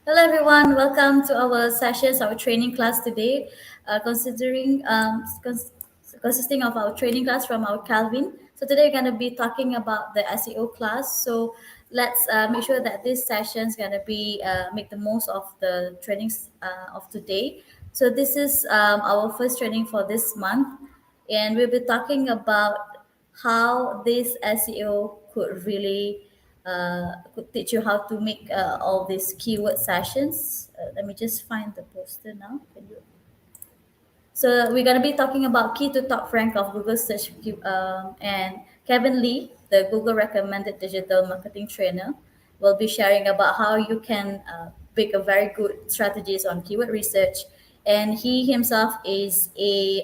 Hello, everyone. Welcome to our sessions, our training class today, considering consisting of our training class from our Calvin. So today we're going to be talking about the SEO class. So let's make sure that this session is going to be make the most of the trainings of today. So this is our first training for this month, and we'll be talking about how this SEO could really could teach you how to make all these keyword sessions. Let me just find the poster now. Can you? So we're gonna be talking about key to top rank of Google search and Kevin Lee, the Google recommended digital marketing trainer, will be sharing about how you can pick a very good strategies on keyword research. And he himself is a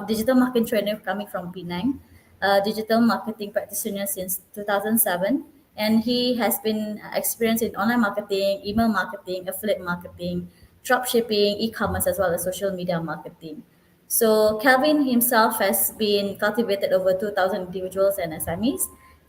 digital marketing trainer coming from Penang, a digital marketing practitioner since 2007. And he has been experienced in online marketing, email marketing, affiliate marketing, drop shipping, e-commerce, as well as social media marketing. So Calvin himself has been cultivated over 2,000 individuals and SMEs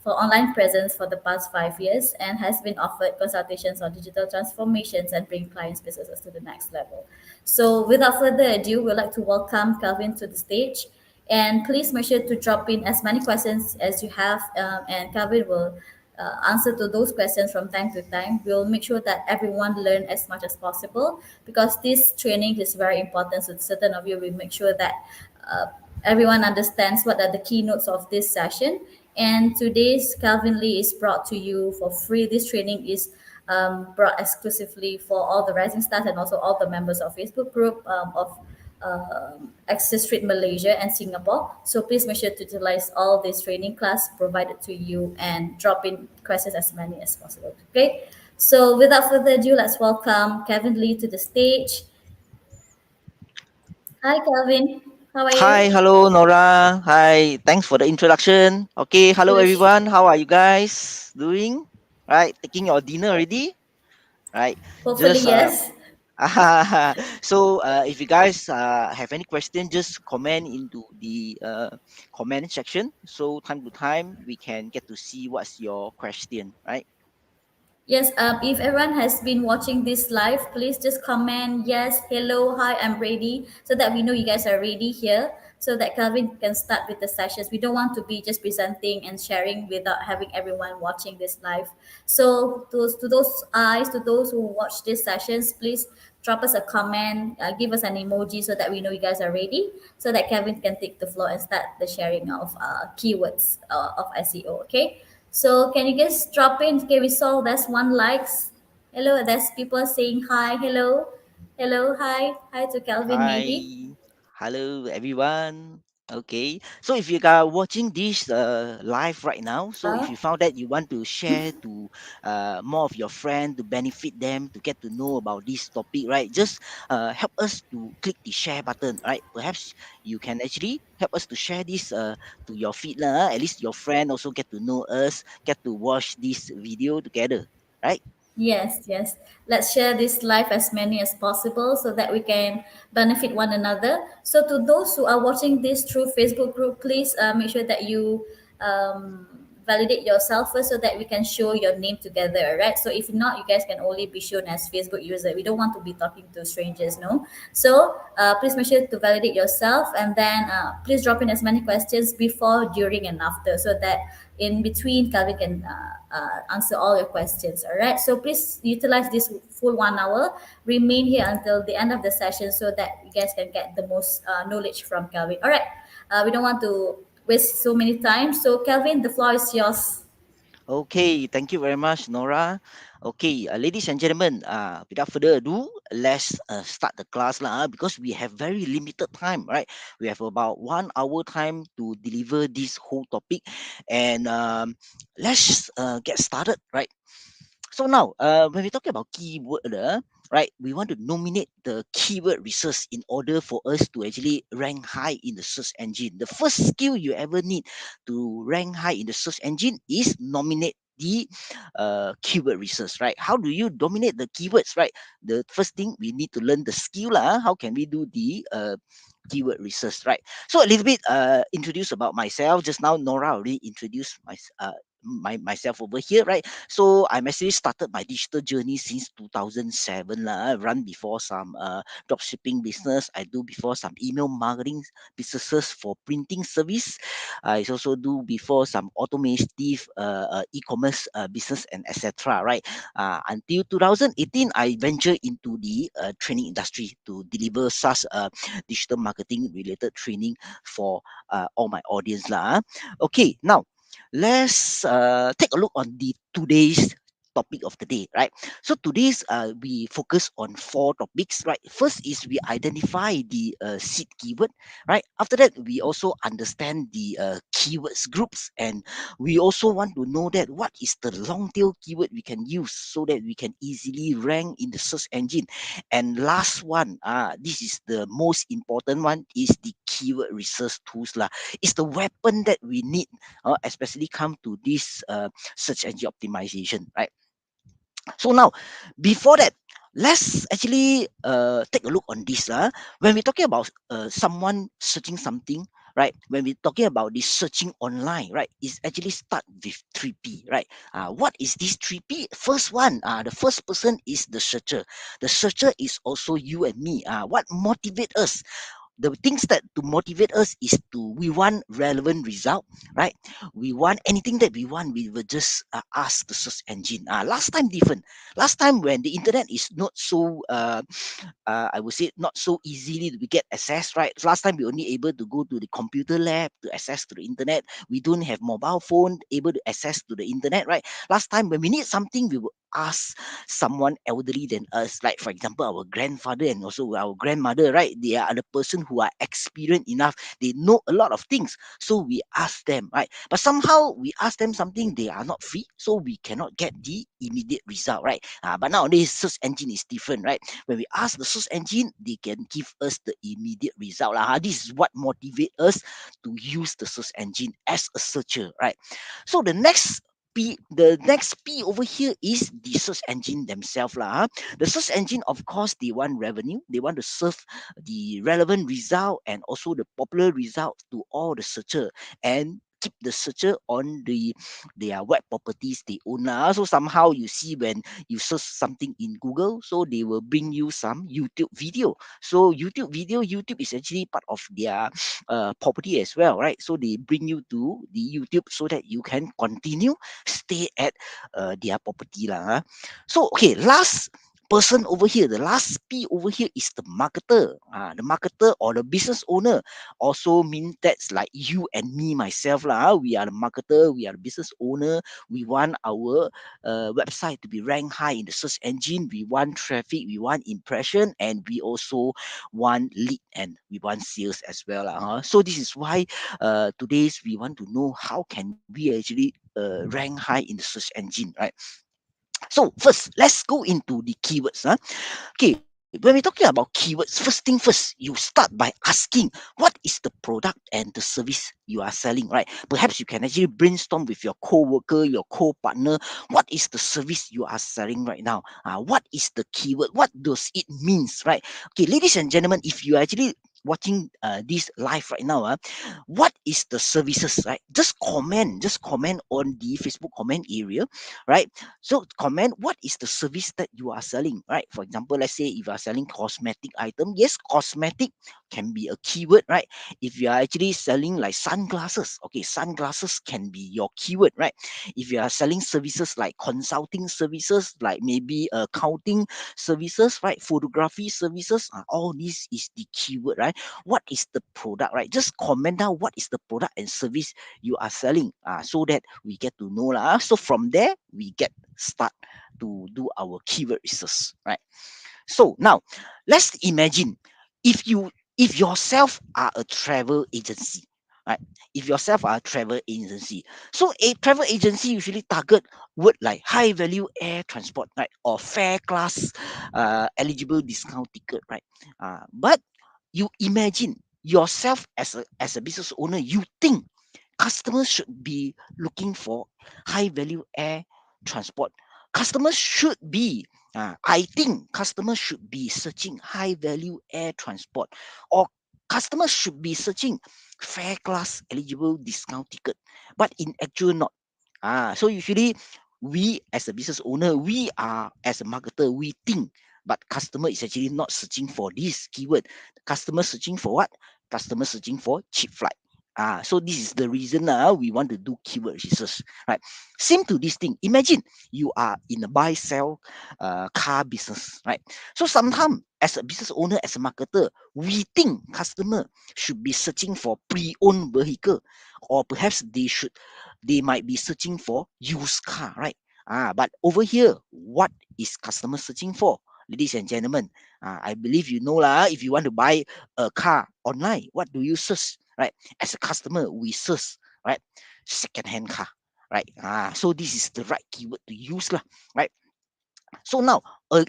for online presence for the past 5 years and has been offered consultations on digital transformations and bring clients' businesses to the next level. So without further ado, we'd like to welcome Calvin to the stage. And please make sure to drop in as many questions as you have, and Calvin will answer to those questions from time to time. We'll make sure that everyone learn as much as possible because this training is very important. So certain of you will make sure that uh, everyone understands what are the keynotes of this session. And today's Calvin Lee is brought to you for free. This training is brought exclusively for all the rising stars and also all the members of Facebook group of Access Street Malaysia and Singapore. So please make sure to utilize all this training class provided to you and drop in questions as many as possible. Okay. So without further ado, let's welcome Kevin Lee to the stage. Hi, Kevin. How are Hi, you? hello Nora. Hi, thanks for the introduction. Okay, hello Good. everyone. How are you guys doing? Right, taking your dinner already? Right, Hopefully, just yes. if you guys have any question, just comment into the comment section. So time to time we can get to see what's your question. Right. Yes, if everyone has been watching this live, please just comment yes, hello, hi, I'm ready, so that we know you guys are ready here, so that Calvin can start with the sessions. We don't want to be just presenting and sharing without having everyone watching this live. So to those eyes, to those who watch these sessions, please drop us a comment, give us an emoji so that we know you guys are ready, so that Kevin can take the floor and start the sharing of keywords of SEO. Okay. So can you guys drop in? Okay, we saw that's one likes. Hello, that's people saying hi. Hello, hello, hi, hi to Calvin maybe. Hi, hello everyone. Okay, so if you are watching this live right now, so if Uh, you found that you want to share to more of your friends to benefit them to get to know about this topic, right? Just help us to click the share button, right? Perhaps you can actually help us to share this to your feed, lah. At least your friend also get to know us, get to watch this video together, right? Yes, yes. Let's share this live as many as possible so that we can benefit one another. So, to those who are watching this through Facebook group, please make sure that you um, validate yourself first so that we can show your name together, right? So, if not, you guys can only be shown as Facebook user. We don't want to be talking to strangers, no? So, please make sure to validate yourself and then please drop in as many questions before, during, and after so that in between Calvin can answer all your questions. All right, so please utilize this full 1 hour, remain here until the end of the session so that you guys can get the most knowledge from Calvin. All right, we don't want to waste so many time, so Calvin, the floor is yours. Okay, thank you very much, Nora. Okay, ladies and gentlemen, without further ado, let's start the class lah. Because we have very limited time, right? We have about 1 hour time to deliver this whole topic, and let's get started, right? So now, when we talk about keyword, right, we want to nominate the keyword research in order for us to actually rank high in the search engine. The first skill you ever need to rank high in the search engine is nominate the keyword research, right? How do you dominate the keywords, right? The first thing we need to learn the skill, lah. How can we do the keyword research, right? So a little bit introduce about myself. Just now, Nora already introduced myself over here, right? So I'm actually started my digital journey since 2007 lah. I run before some drop shipping business. I do before some email marketing businesses for printing service. I also do before some automotive e-commerce business and etc. Right? Until 2018, I ventured into the training industry to deliver such digital marketing related training for all my audience lah. Okay, now let's take a look on the today's topic of the day, right? So today's we focus on four topics, right? First is we identify the seed keyword, right? After that, we also understand the keywords groups, and we also want to know that what is the long tail keyword we can use so that we can easily rank in the search engine. And last one, this is the most important one, is the keyword research tools lah. It's the weapon that we need, especially come to this search engine optimization, right? So now, before that, let's actually take a look on this. When we're talking about someone searching something, right? When we're talking about this searching online, right? It's actually start with 3P, right? What is this 3P? First one, the first person is the searcher. The searcher is also you and me. What motivate us? The things that to motivate us is to we want relevant result, right? We want anything that we want, we will just ask the search engine. Last time different. Last time when the internet is not so I would say not so easily we get access, right? Last time we only able to go to the computer lab to access to the internet. We don't have mobile phone able to access to the internet, right? Last time when we need something, we will ask someone elderly than us, like for example our grandfather and also our grandmother, right? They are the person who are experienced enough, they know a lot of things, so we ask them, right? But somehow we ask them something, they are not free, so we cannot get the immediate result, right? But nowadays search engine is different, right? When we ask the search engine, they can give us the immediate result lah. This is what motivate us to use the search engine as a searcher, right? So the next P over here is the search engine themselves lah. The search engine, of course, they want revenue. They want to serve the relevant result and also the popular result to all the searcher and keep the searcher on their web properties they own lah. So somehow you see when you search something in Google, so they will bring you some YouTube video. So YouTube is actually part of their property as well, right? So they bring you to the YouTube so that you can continue stay at their property lah. So okay, last person over here, the last P over here is the marketer. The marketer or the business owner also mean that's like you and me, myself lah. We are the marketer, we are the business owner. We want our website to be ranked high in the search engine. We want traffic, we want impression, and we also want lead and we want sales as well lah. So this is why today's we want to know how can we actually rank high in the search engine, right? So first, let's go into the keywords. Okay, when we're talking about keywords, first thing first, you start by asking what is the product and the service you are selling, right? Perhaps you can actually brainstorm with your co-worker, your co-partner. What is the service you are selling right now? What is the keyword? What does it means, right? Okay, ladies and gentlemen, if you are actually watching this live right now, what is the services, right? Just comment on the Facebook comment area, right? So comment what is the service that you are selling, right? For example, let's say if you are selling cosmetic item, yes, cosmetic can be a keyword, right? If you are actually selling like sunglasses, okay, sunglasses can be your keyword, right? If you are selling services like consulting services, like maybe accounting services, right? Photography services, all this is the keyword, right? What is the product, right? Just comment down what is the product and service you are selling, so that we get to know lah. So from there we get start to do our keyword research, right? So now let's imagine if you if yourself are a travel agency, right? If yourself are a travel agency, so a travel agency usually target word like high value air transport, right? Or fair class eligible discount ticket, right? But you imagine yourself as a business owner, you think customers should be looking for high value air transport. Customers should be, I think customers should be searching high value air transport, or customers should be searching fair class eligible discount ticket. But in actual not. So usually we as a business owner, we are as a marketer, we think, but customer is actually not searching for this keyword. Customer searching for what? Customer searching for cheap flight. So this is the reason we want to do keyword research, right? Same to this thing. Imagine you are in a buy sell car business, right? So sometimes as a business owner, as a marketer, we think customer should be searching for pre-owned vehicle, or perhaps they might be searching for used car, right? But over here, what is customer searching for? Ladies and gentlemen, I believe you know lah. If you want to buy a car online, what do you search, right? As a customer, we search, right? Second-hand car, right? So this is the right keyword to use lah, right? So now,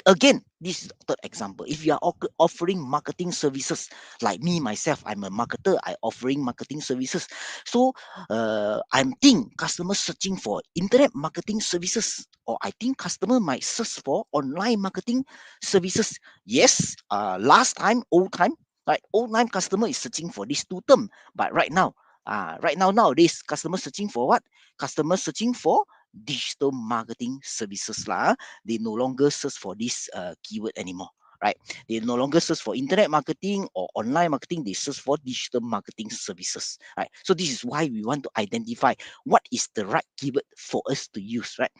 again, this is the third example. If you are offering marketing services, like me myself, I'm a marketer. I offering marketing services. So, I'm think customers searching for internet marketing services, or I think customer might search for online marketing services. Yes, last time, old time, right? Old time customer is searching for these two term, but right now nowadays, customer searching for what? Customer searching for digital marketing services lah. They no longer search for this keyword anymore, right? They no longer search for internet marketing or online marketing. They search for digital marketing services, right? So this is why we want to identify what is the right keyword for us to use, right?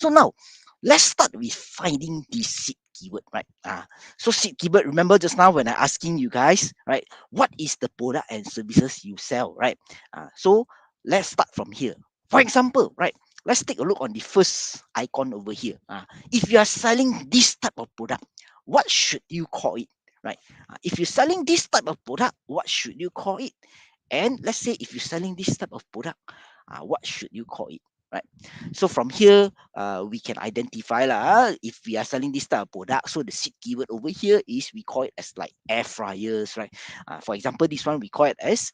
So now let's start with finding the seed keyword, right? So seed keyword, remember just now when I asking you guys, right? What is the product and services you sell, right? So let's start from here. For example, right? Let's take a look on the first icon over here. If you are selling this type of product, what should you call it, right? If you're selling this type of product, what should you call it? And let's say if you're selling this type of product, what should you call it, right? So from here, we can identify lah, if we are selling this type of product. So the seed keyword over here is we call it as like air fryers, right? For example, this one we call it as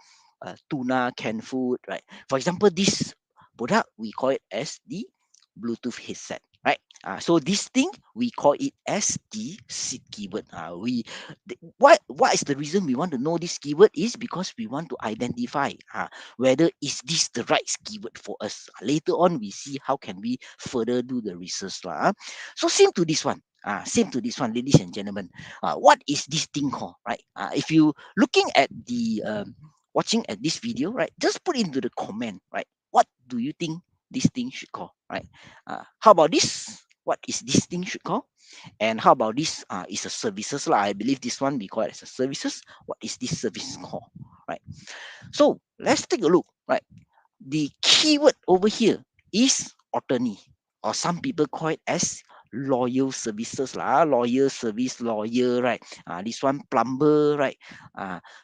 tuna canned food, right? For example, this product we call it as the Bluetooth headset, right? So this thing we call it as the seed keyword. What is the reason we want to know this keyword is because we want to identify whether is this the right keyword for us. Later on, we see how can we further do the research lah. So same to this one. Same to this one, ladies and gentlemen. What is this thing called, right? If you looking at the watching at this video, right? Just put into the comment, right? What do you think this thing should call, right? How about this? What is this thing should call? And how about this? Is a services lah. I believe this one we call it as a services. What is this service called, right? So let's take a look, right? The keyword over here is attorney, or some people call it as lawyer services lah. Lawyer service, lawyer, right? This one plumber, right?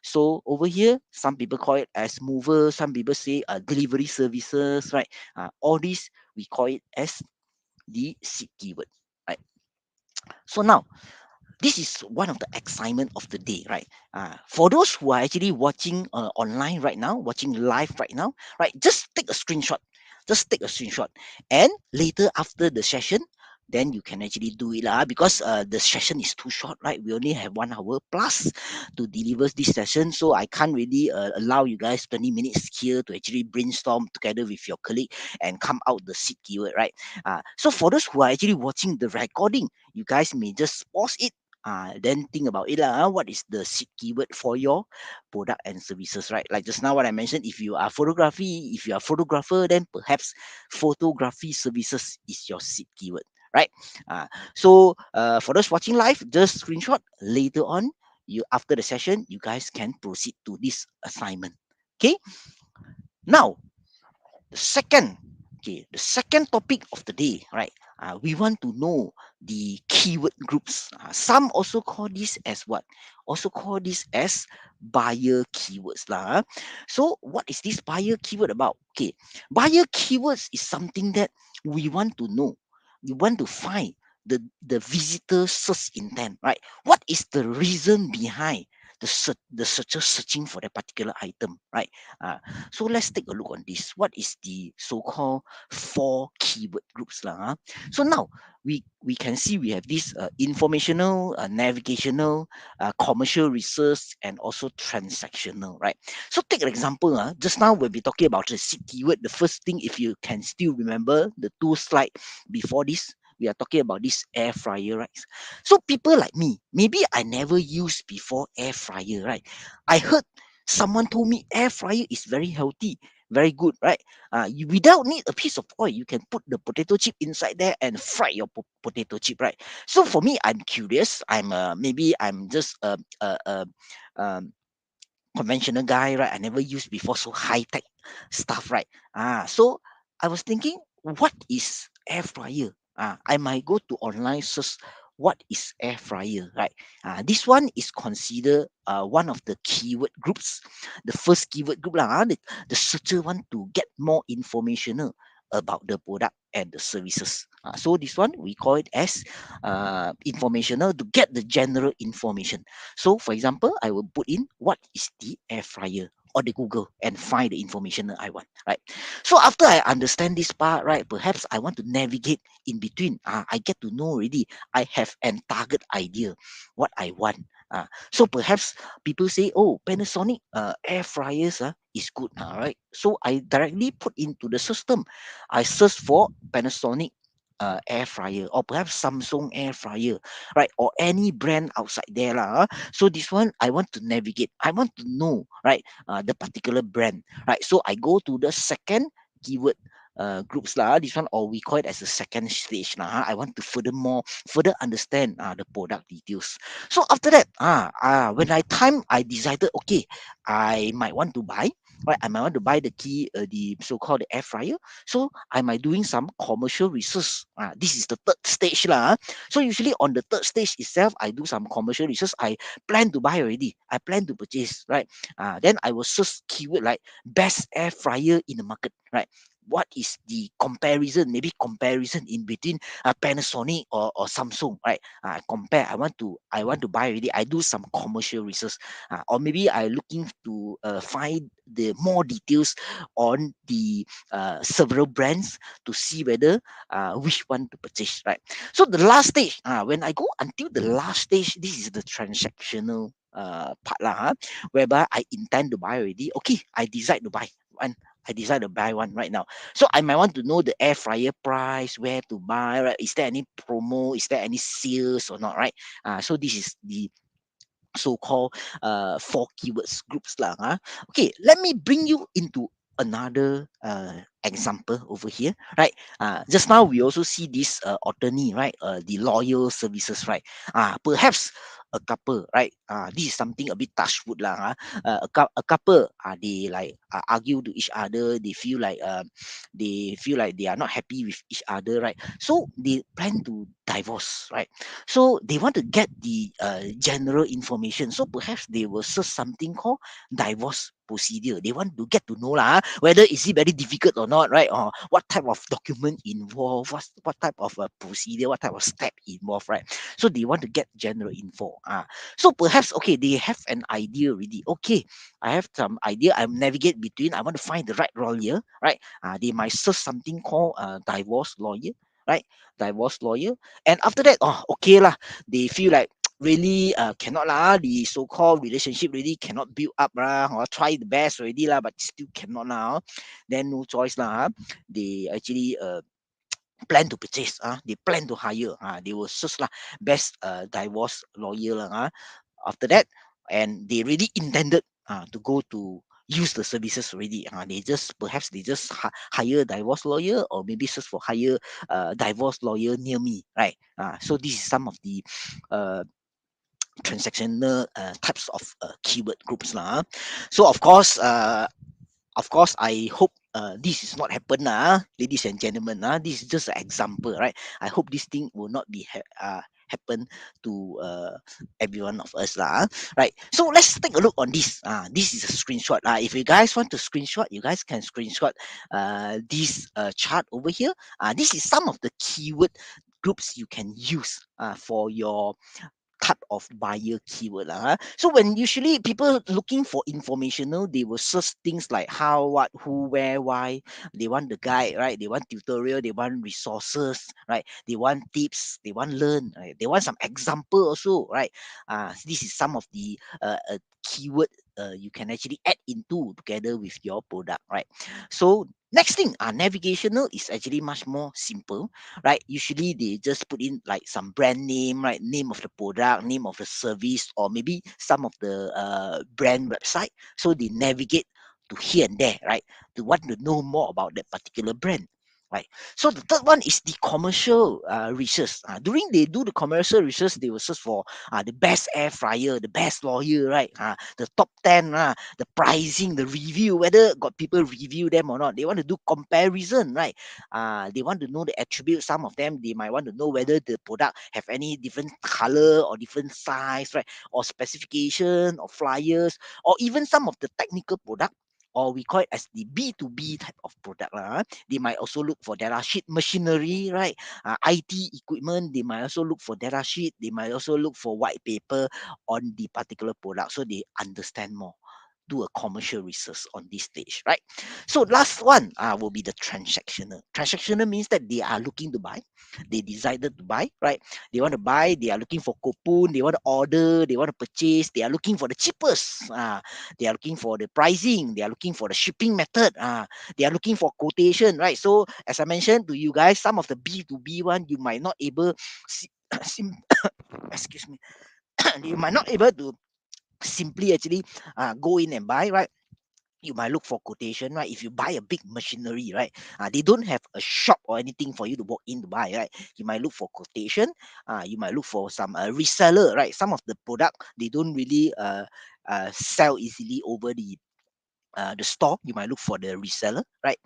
So over here, some people call it as mover. Some people say delivery services, right? All these we call it as the seed keyword, right? So now this is one of the excitement of the day, right? For those who are actually watching online right now, watching live right now, right? Just take a screenshot. Just take a screenshot, and later after the session, then you can actually do it lah. Because the session is too short, right? We only have 1 hour plus to deliver this session, so I can't really allow you guys 20 minutes here to actually brainstorm together with your colleague and come out the seed keyword, right? So for those who are actually watching the recording, you guys may just pause it, then think about it lah. What is the seed keyword for your product and services, right? Like just now what I mentioned, if you are photography, if you are photographer, then perhaps photography services is your seed keyword, right? For those watching live, just screenshot. Later on, you after the session, you guys can proceed to this assignment. Okay. Now the second topic of the day, right? We want to know the keyword groups. Some also call this as what? Also call this as buyer keywords lah. So what is this buyer keyword about? Okay, buyer keywords is something that we want to know. We want to find the visitor search intent, right? What is the reason behind the searcher searching for that particular item, right? So let's take a look on this. What is the so-called four keyword groups lah? So now we can see we have this informational, navigational, commercial research, and also transactional, right? So take an example. Just now we'll be talking about the seed keyword. The first thing, if you can still remember the two slide before this, we are talking about this air fryer, right? So people like me, maybe I never used before air fryer, right? I heard someone told me air fryer is very healthy, very good, right? You without need a piece of oil, you can put the potato chip inside there and fry your potato chip, right? So for me, I'm curious. Maybe I'm just um conventional guy, right? I never used before so high tech stuff, right? So I was thinking, what is air fryer? I might go to online search what is air fryer, right? This one is considered one of the keyword groups. The first keyword group lah. The searcher want to get more information about the product and the services. So this one we call it as informational to get the general information. So for example, I will put in what is the air fryer or the Google and find the information that I want, right? So after I understand this part, right, perhaps I want to navigate in between. I get to know already. I have an target idea what I want. So perhaps people say, oh, Panasonic air fryers is good, right? So I directly put into the system. I search for Panasonic air fryer or perhaps Samsung air fryer, right? Or any brand outside there lah. So this one I want to navigate. I want to know, right? The particular brand, right? So I go to the second keyword groups lah. This one, or we call it as a second stage lah. I want to further understand the product details. So after that, when I decided, okay, I might want to buy. Right, I might want to buy the so-called air fryer. So I might doing some commercial research. This is the third stage lah. So usually on the third stage itself, I do some commercial research. I plan to buy already. I plan to purchase, right? Then I will search keyword like best air fryer in the market, right? What is the comparison? Maybe comparison in between Panasonic or Samsung, right? Compare. I want to buy already. I do some commercial research, or maybe I looking to find the more details on the several brands to see whether which one to purchase, right? So the last stage, when I go until the last stage, this is the transactional part lah, whereby I intend to buy already. Okay, I decide to buy one. I decide to buy one right now. So I might want to know the air fryer price, where to buy, right? Is there any promo? Is there any sales or not, right? So this is the so-called four keywords groups lah. Okay, let me bring you into another example over here, right? Just now we also see this attorney, right? The lawyer services, right? Perhaps a couple, right? This is something a bit touch wood lah. A couple, they like argue to each other. They feel like they are not happy with each other, right? So they plan to divorce, right? So they want to get the general information. So perhaps they will search something called divorce procedure. They want to get to know lah, whether is it very difficult or not, right? Or what type of document involved, what type of procedure, what type of step involved, right? So they want to get general info. So perhaps okay, they have an idea already. Okay, I have some idea. I navigate between. I want to find the right lawyer, right? They might search something called divorce lawyer, right? Divorce lawyer, and after that, oh, okay lah. They feel like really cannot lah. The so-called relationship really cannot build up lah. Or try the best already lah, but still cannot now. Then no choice lah. They actually plan to purchase. They plan to hire. They will search lah best divorce lawyer lah. After that, and they really intended to go to use the services already. They just hire a divorce lawyer, or maybe search for hire divorce lawyer near me, right? So this is some of the uh, transactional types of keyword groups lah. So of course, I hope this is not happen, ladies and gentlemen. This is just an example, right? I hope this thing will not be happen to every one of us, right? So let's take a look on this. This is a screenshot. If you guys want to screenshot, you guys can screenshot this chart over here. This is some of the keyword groups you can use for your type of buyer keyword lah. So when usually people looking for informational, they will search things like how, what, who, where, why. They want the guide, right? They want tutorial, they want resources, right? They want tips, they want learn, right? They want some example also, right? This is some of the keyword you can actually add into together with your product, right? So next thing, navigational is actually much more simple, right? Usually they just put in like some brand name, right? Name of the product, name of the service, or maybe some of the brand website. So they navigate to here and there, right? To want to know more about that particular brand. Right. So the third one is the commercial research. During they do the commercial research, they will search for the best air fryer, the best lawyer, right? The top 10, the pricing, the review, whether got people review them or not. They want to do comparison, right? They want to know the attributes. Some of them, they might want to know whether the product have any different color or different size, right? Or specification or flyers, or even some of the technical product, or we call it as the B2B type of product. They might also look for data sheet machinery, right? IT equipment, they might also look for data sheet. They might also look for white paper on the particular product so they understand more. Do a commercial research on this stage, right? So last one will be the transactional. Transactional means that they are looking to buy. They decided to buy, right? They want to buy. They are looking for coupon. They want to order. They want to purchase. They are looking for the cheapest. They are looking for the pricing. They are looking for the shipping method. They are looking for quotation, right? So as I mentioned to you guys, some of the B2B one you might not able, excuse me, you might not able to simply actually go in and buy, right? You might look for quotation, right? If you buy a big machinery, right? They don't have a shop or anything for you to walk in to buy, right? You might look for quotation. You might look for some reseller, right? Some of the product they don't really sell easily over the store. You might look for the reseller, right?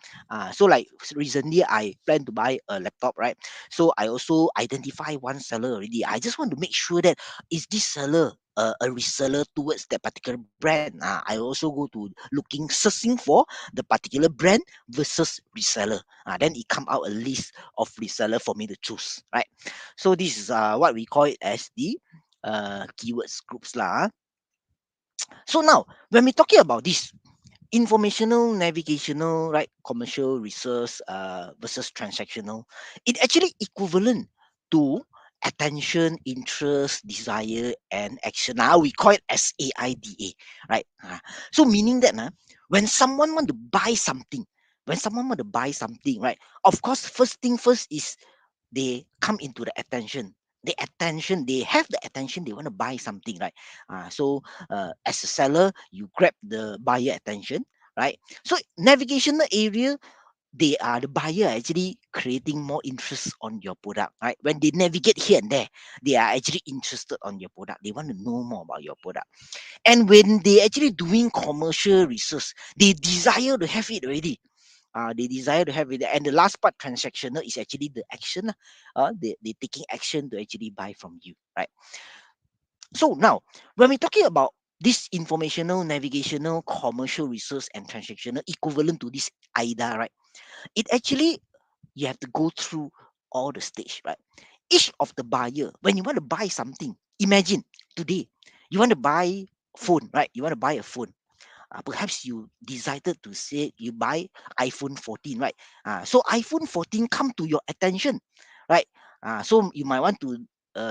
So like recently I plan to buy a laptop, right? So I also identify one seller already. I just want to make sure that is this seller a reseller towards that particular brand. I also go to looking searching for the particular brand versus reseller. Then it come out a list of reseller for me to choose, right? So this is what we call it as the keywords groups lah. So now when we're talking about this informational, navigational, right? Commercial research versus transactional. It actually equivalent to attention, interest, desire, and action. Now we call it as AIDA, right? So meaning that when someone want to buy something, right? Of course, first thing first is they come into the attention. The attention, they have the attention, they want to buy something, right? As a seller, you grab the buyer attention, right? So navigational area, they are the buyer are actually creating more interest on your product, right? When they navigate here and there, they are actually interested on your product. They want to know more about your product. And when they actually doing commercial research, they desire to have it already. They desire to have it. And the last part, transactional, is actually the action. They taking action to actually buy from you, right? So now, when we're talking about this informational, navigational, commercial research, and transactional equivalent to this AIDA, right? It actually, you have to go through all the stage, right? Each of the buyer, when you want to buy something, imagine today, you want to buy phone, right? You want to buy a phone. Perhaps you decided to say you buy iPhone 14, right? So iPhone 14 come to your attention, right? So you might want to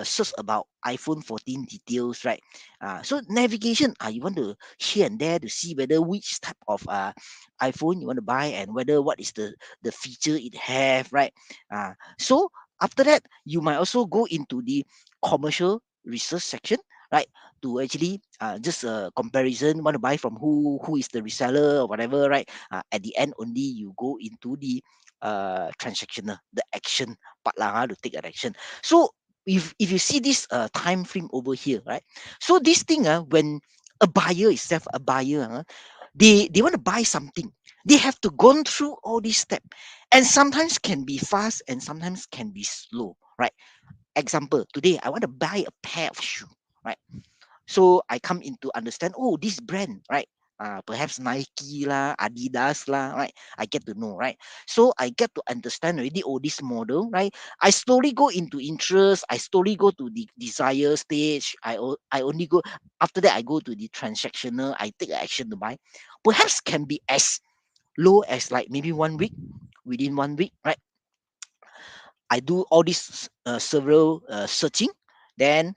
search about iPhone 14 details, right? So navigation, you want to here and there to see whether which type of iPhone you want to buy and whether what is the feature it have, right? So after that, you might also go into the commercial research section, right? To actually just a comparison, want to buy from who is the reseller or whatever, right? At the end only you go into the transactional, the action part lah, to take an action. So if you see this time frame over here, right? So this thing when a buyer itself, a buyer, they want to buy something, they have to go through all these steps, and sometimes can be fast and sometimes can be slow, right? Example, today I want to buy a pair of shoe, right? So I come in to understand, oh, this brand, right? perhaps Nike lah, Adidas lah, right? I get to know, right? So I get to understand already all this model, right? I slowly go into interest. I slowly go to the desire stage. I only go after that. I go to the transactional. I take action to buy. Perhaps can be as low as like maybe 1 week. Within 1 week, right? I do all this several searching. Then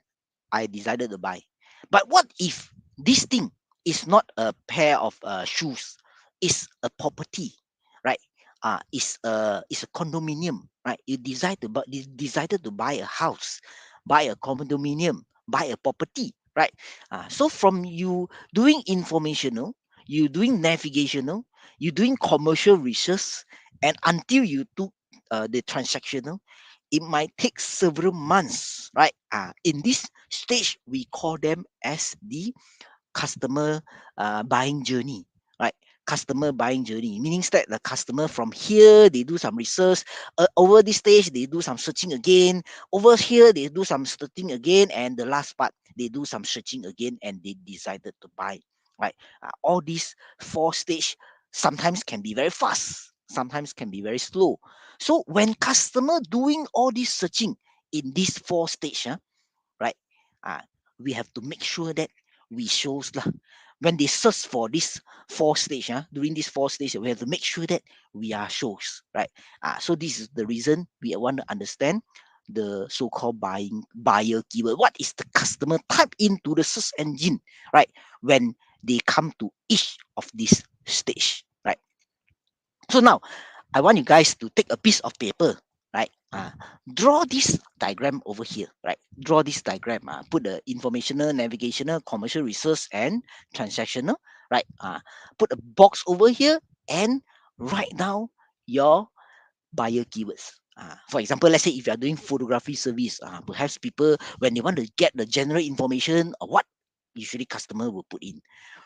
I decided to buy. But what if this thing is not a pair of shoes? It's a property, right? It's a condominium, right? You decided to buy a house, buy a condominium, buy a property, right? So from you doing informational, you doing navigational, you doing commercial research, and until you took the transactional, it might take several months, right? In this stage, we call them as the customer buying journey, right? Customer buying journey, meaning that the customer from here they do some research, over this stage they do some searching again, over here they do some searching again, and the last part they do some searching again, and they decided to buy, right? All these four stage sometimes can be very fast, sometimes can be very slow. So when customer doing all this searching in this four stage, right? Uh, we have to make sure that we shows lah. When they search for this four stage, during this four stage, we have to make sure that we are shows, right? So this is the reason we want to understand the so-called buying buyer keyword. What is the customer type into the search engine, right? When they come to each of this stage, right? So now I want you guys to take a piece of paper, right? Draw this diagram over here, right? Draw this diagram. Put the informational, navigational, commercial research, and transactional, right? Put a box over here and write down your buyer keywords. For example, let's say if you are doing photography service, perhaps people when they want to get the general information, what usually customer will put in.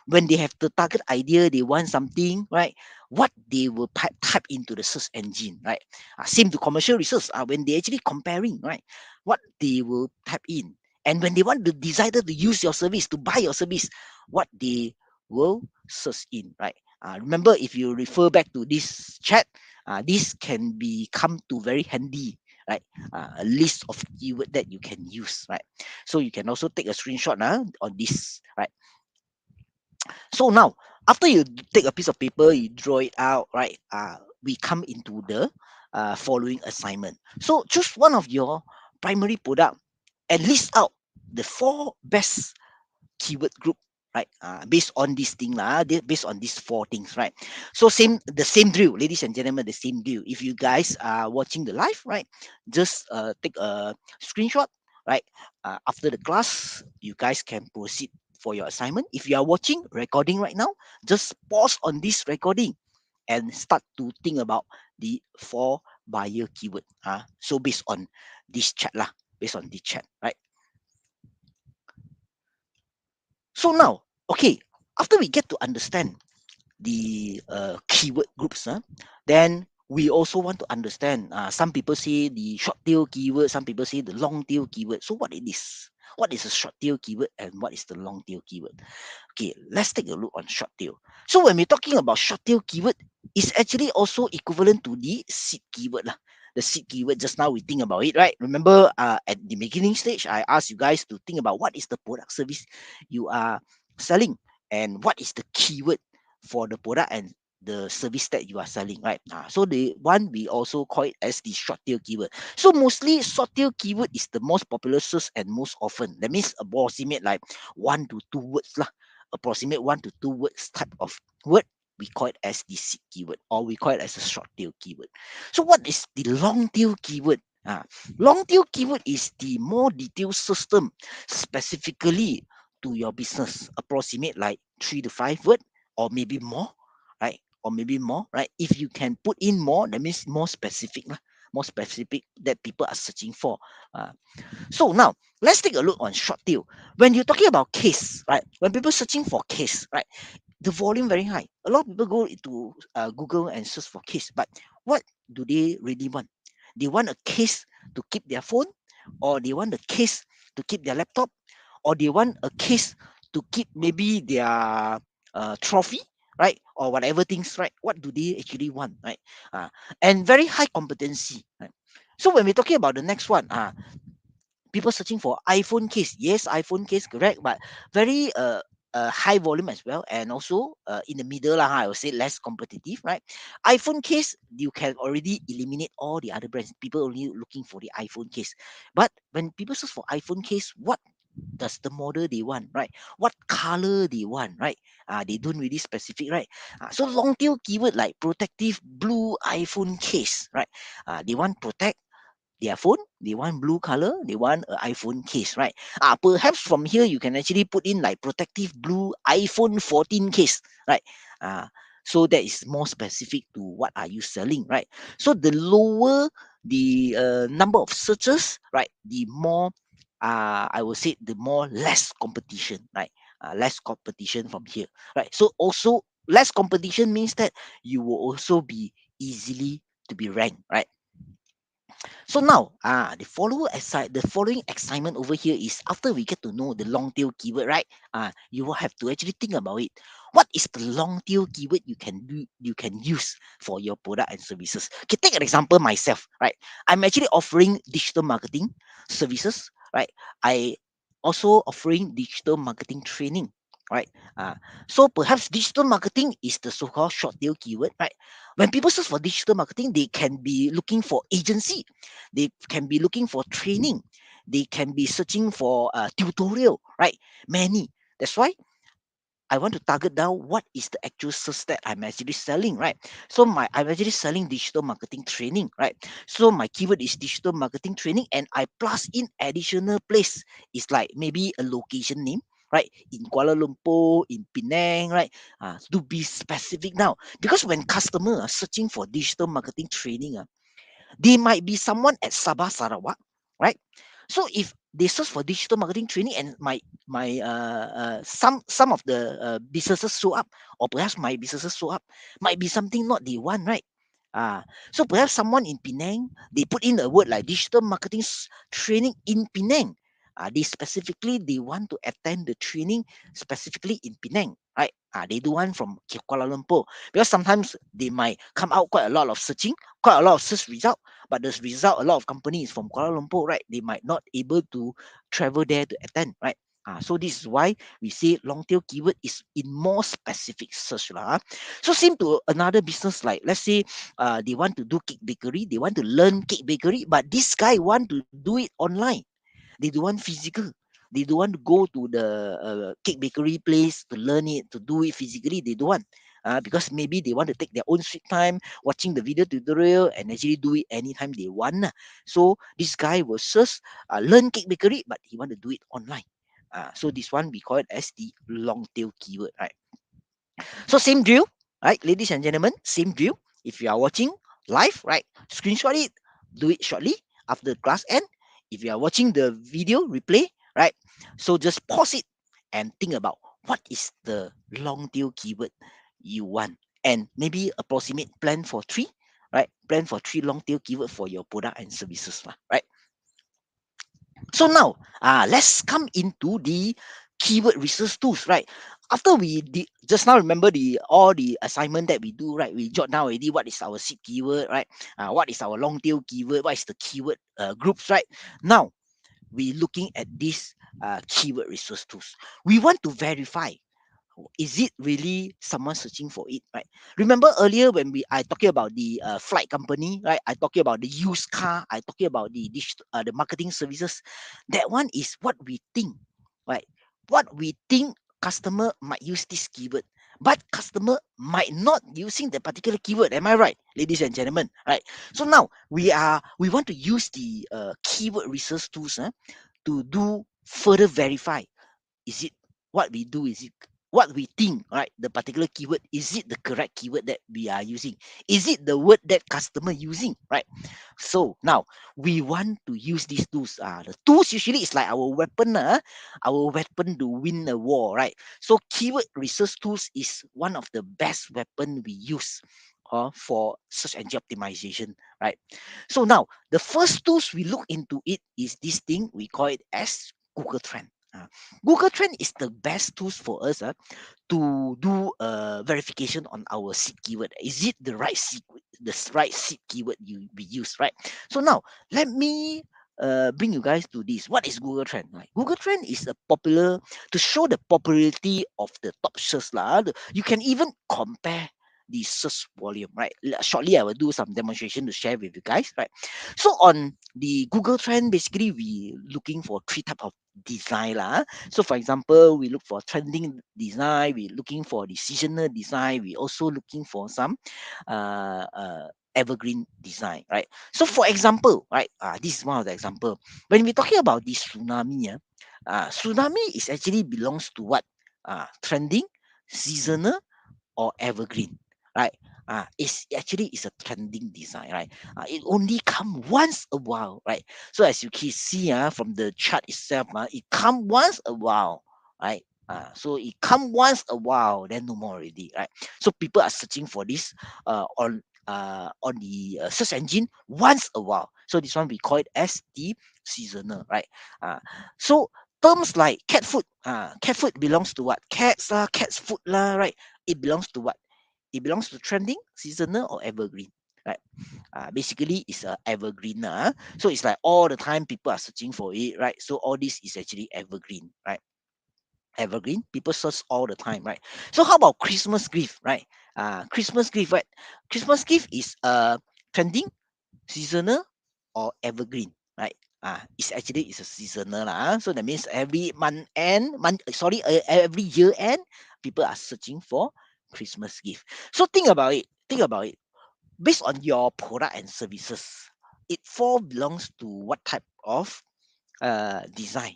When they have the target idea, they want something, right? What they will type into the search engine, right? Same to commercial research. When they actually comparing, right? What they will type in. And when they want to decided to use your service, to buy your service, what they will search in, right? Remember, if you refer back to this chat, this can become to very handy, right? A list of keyword that you can use, right? So you can also take a screenshot on this, right? So now, after you take a piece of paper, you draw it out, right? We come into the following assignment. So choose one of your primary product and list out the four best keyword group, right? Based on this thing based on these four things, right? So the same drill, ladies and gentlemen, the same drill. If you guys are watching the live, right, just take a screenshot, right? After the class, you guys can proceed for your assignment. If you are watching recording right now, just pause on this recording and start to think about the four buyer keyword. So based on this chat lah, based on this chat, right? So now, okay, after we get to understand the keyword groups, then we also want to understand. Some people say the short tail keyword, some people say the long tail keyword. So what it is? What is a short tail keyword and what is the long tail keyword? Okay, let's take a look on short tail. So when we're talking about short tail keyword, it's actually also equivalent to the seed keyword lah. The seed keyword, just now we think about it, right? Remember, at the beginning stage, I asked you guys to think about what is the product service you are selling and what is the keyword for the product and the service that you are selling, right? So the one we also call it as the short tail keyword. So mostly short tail keyword is the most popular search and most often. That means approximate like 1 to 2 words lah. Approximate 1 to 2 words type of word. We call it as the seed keyword or we call it as a short tail keyword. So what is the long tail keyword? Long tail keyword is the more detailed system specifically to your business. Approximate like 3 to 5 word or maybe more, right? Or maybe more, right? If you can put in more, that means more specific, more specific that people are searching for. So now let's take a look on short tail. When you're talking about case, right? When people searching for case, right? The volume very high. A lot of people go into Google and search for case, but what do they really want? They want a case to keep their phone, or they want a case to keep their laptop, or they want a case to keep maybe their trophy, right, or whatever things, right? What do they actually want, right? uh, and very high competency, right? So when we're talking about the next one, people searching for iPhone case. Yes, iPhone case, correct, but very high volume as well, and also in the middle lah, I would say less competitive, right? iPhone case, you can already eliminate all the other brands. People only looking for the iPhone case. But when people search for iPhone case, what does the model they want, right? What color they want, right? They don't really specific, right? So long tail keyword like protective blue iPhone case, right? They want protect their phone, they want blue color, they want an iPhone case, right? Perhaps from here you can actually put in like protective blue iPhone 14 case, right? uh, so that is more specific to what are you selling, right? So the lower the number of searches, right, the more I would say the more less competition, right? Less competition from here, right? So also less competition means that you will also be easily to be ranked, right? So now, the following assignment over here is after we get to know the long tail keyword, right? You will have to actually think about it. What is the long tail keyword you can use for your product and services? Okay, take an example myself, right? I'm actually offering digital marketing services, right? I also offering digital marketing training, right? So perhaps digital marketing is the so-called short tail keyword, right? When people search for digital marketing, they can be looking for agency, they can be looking for training, they can be searching for tutorial, right? Many. That's why I want to target down what is the actual service that I'm actually selling, right? So I'm actually selling digital marketing training, right? So my keyword is digital marketing training, and I plus in additional place is like maybe a location name, right? In Kuala Lumpur, in Penang, right? To be specific now, because when customer are searching for digital marketing training, they might be someone at Sabah, Sarawak, right? So if they search for digital marketing training and some of the businesses show up, or perhaps my businesses show up, might be something not they want, right? So perhaps someone in Penang, they put in a word like digital marketing training in Penang. They want to attend the training specifically in Penang, right? They do one from Kuala Lumpur, because sometimes they might come out quite a lot of searching, quite a lot of search result, but the result, a lot of companies from Kuala Lumpur, right? They might not able to travel there to attend, right? So this is why we say long tail keyword is in more specific search lah. So same to another business, like let's say they want to do cake bakery, they want to learn cake bakery, but this guy want to do it online. They don't want physical. They don't want to go to the cake bakery place to learn it, to do it physically. They don't want. Because maybe they want to take their own sweet time watching the video tutorial and actually do it anytime they want. So this guy will just learn cake bakery, but he want to do it online. So this one we call it as the long tail keyword, right? So same drill, right, ladies and gentlemen, same drill. If you are watching live, right, screenshot it, do it shortly after the class end. If you are watching the video replay, right, so just pause it and think about what is the long tail keyword you want, and maybe approximate plan for three, right? Plan for three long tail keyword for your product and services, right? So now, let's come into the keyword research tools, right? After we did just now, remember the all the assignment that we do, right? We jot down already what is our seed keyword, right? What is our long tail keyword? What is the keyword groups, right? Now we looking at this keyword research tools. We want to verify, is it really someone searching for it, right? Remember earlier when I talking about the flight company, right? I talking about the used car, I talking about the marketing services. That one is what we think, right? What we think customer might use this keyword, but customer might not using the particular keyword. Am I right, ladies and gentlemen? Right. So now we want to use the keyword research tools to do further verify, is it what we do, is it what we think, right? The particular keyword, is it the correct keyword that we are using, is it the word that customer using, right? So now we want to use these tools. The tools usually is like our weapon to win a war, right? So keyword research tools is one of the best weapon we use for search engine optimization, right? So now the first tools we look into it is this thing we call it as Google Trend. Uh, Google Trend is the best tools for us to do verification on our seed keyword. Is it the right seed, right seed keyword we use, right? So now let me bring you guys to this. What is Google Trend? Right? Google Trend is a popular to show the popularity of the top search lah. You can even compare the search volume, right? Shortly, I will do some demonstration to share with you guys, right? So on the Google Trend, basically we looking for three type of design lah. So for example, we look for trending design, we looking for the seasonal design, we also looking for some evergreen design, right? So for example, right, this is one of the example. When we're talking about this tsunami, tsunami is actually belongs to what? Trending, seasonal, or evergreen, right? It's actually is a trending design, right? It only come once a while, right? So as you can see, from the chart itself, it come once a while, right? So it come once a while, then no more already, right? So people are searching for this on the search engine once a while. So this one we call it as the seasonal, right? So terms like cat food belongs to what? Cats lah, cats food lah, right? It belongs to what? It belongs to trending, seasonal, or evergreen, right? Basically, it's a evergreen. So it's like all the time people are searching for it, right? So all this is actually evergreen, right? Evergreen, people search all the time, right? So how about Christmas gift, right? Christmas gift, right? Christmas gift is trending, seasonal, or evergreen, right? It's actually it's a seasonal lah. So that means every every year end, people are searching for Christmas gift. So think about it. Think about it. Based on your product and services, it all belongs to what type of design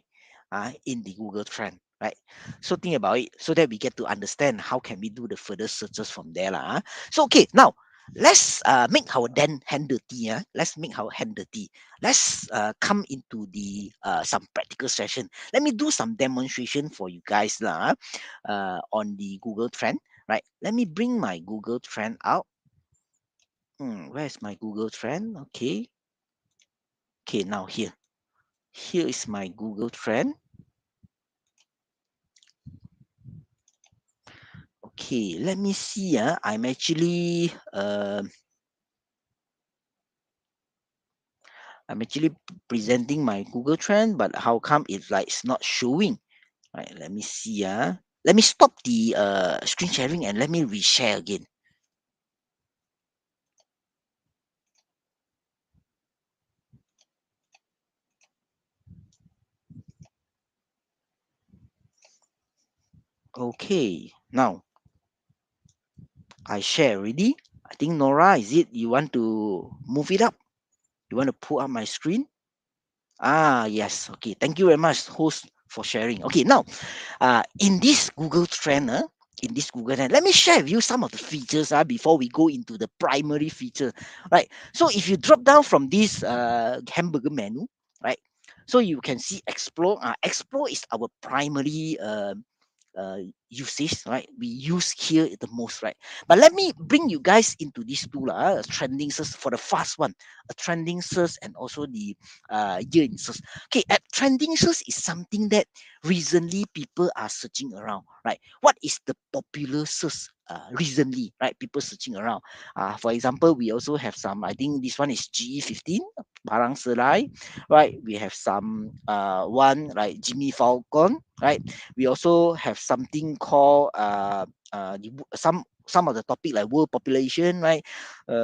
in the Google Trend, right? So think about it so that we get to understand how can we do the further searches from there. Lah. So okay, now let's make our then hand dirty. Let's make our hand dirty. Let's come into the some practical session. Let me do some demonstration for you guys lah, on the Google Trend. Right. Let me bring my Google Trend out. Where's my Google Trend? Okay. Okay, now here. Here is my Google Trend. Okay, let me see. I'm actually presenting my Google Trend, but how come it's not showing? Right, let me see. Let me stop the screen sharing and let me reshare again. Okay, now I share already. I think Nora, is it you want to move it up? You want to pull up my screen? Yes. Okay. Thank you very much, host, for sharing. Okay, now in this Google Trend, let me share with you some of the features before we go into the primary feature, right? So if you drop down from this hamburger menu, right? So you can see explore. Explore is our primary uh, usage, right? We use here the most, right? But let me bring you guys into these two trending search for the first one, a trending search and also the year in search. Okay, at trending search is something that recently people are searching around, right? What is the popular search recently, right? People searching around. For example, we also have some. I think this one is GE15, Barang Serai, right? We have some one like Jimmy Falcon, right? We also have something called some of the topic like world population, right?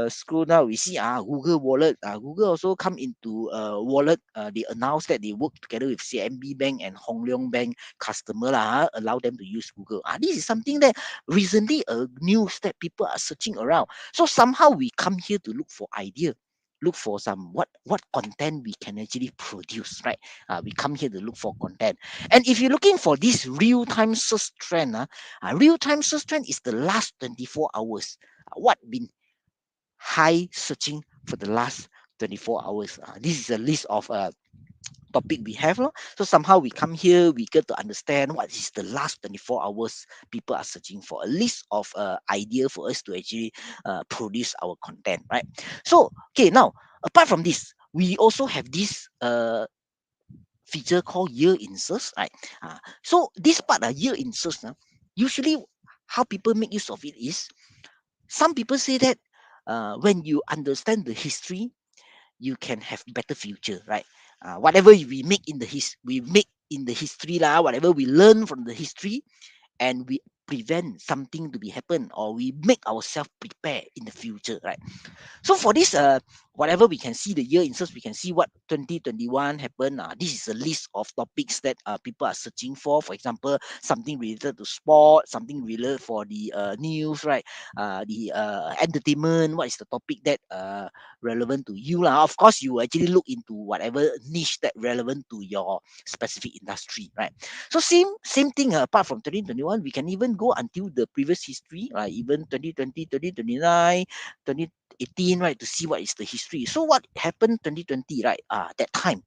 Scroll down, we see Google Wallet. Google also come into wallet. They announced that they work together with CMB Bank and Hong Leong Bank customer allow them to use Google. This is something that recently news that people are searching around. So somehow we come here to look for idea, look for some what content we can actually produce, right? We come here to look for content. And if you're looking for this real-time search trend, real-time search trend is the last 24 hours. What been high searching for the last 24 hours? This is a list of topic we have. So somehow we come here, we get to understand what is the last 24 hours people are searching for, a list of idea for us to actually produce our content, right? So, okay, now, apart from this, we also have this feature called year in search, right? So this part, year in search, usually how people make use of it is, some people say that when you understand the history, you can have better future, right? Whatever we make in the history lah, whatever we learn from the history, and we prevent something to be happen, or we make ourselves prepare in the future, right? So for this, whatever we can see the year in search, we can see what 2021 happened. This is a list of topics that people are searching for. For example, something related to sport, something related for the news, right? The entertainment. What is the topic that relevant to you lah? Of course, you actually look into whatever niche that relevant to your specific industry, right? So same thing. Apart from 2021, we can even go until the previous history, right? Even 2020, 2029, 2018, right, to see what is the history. So what happened 2020, right? That time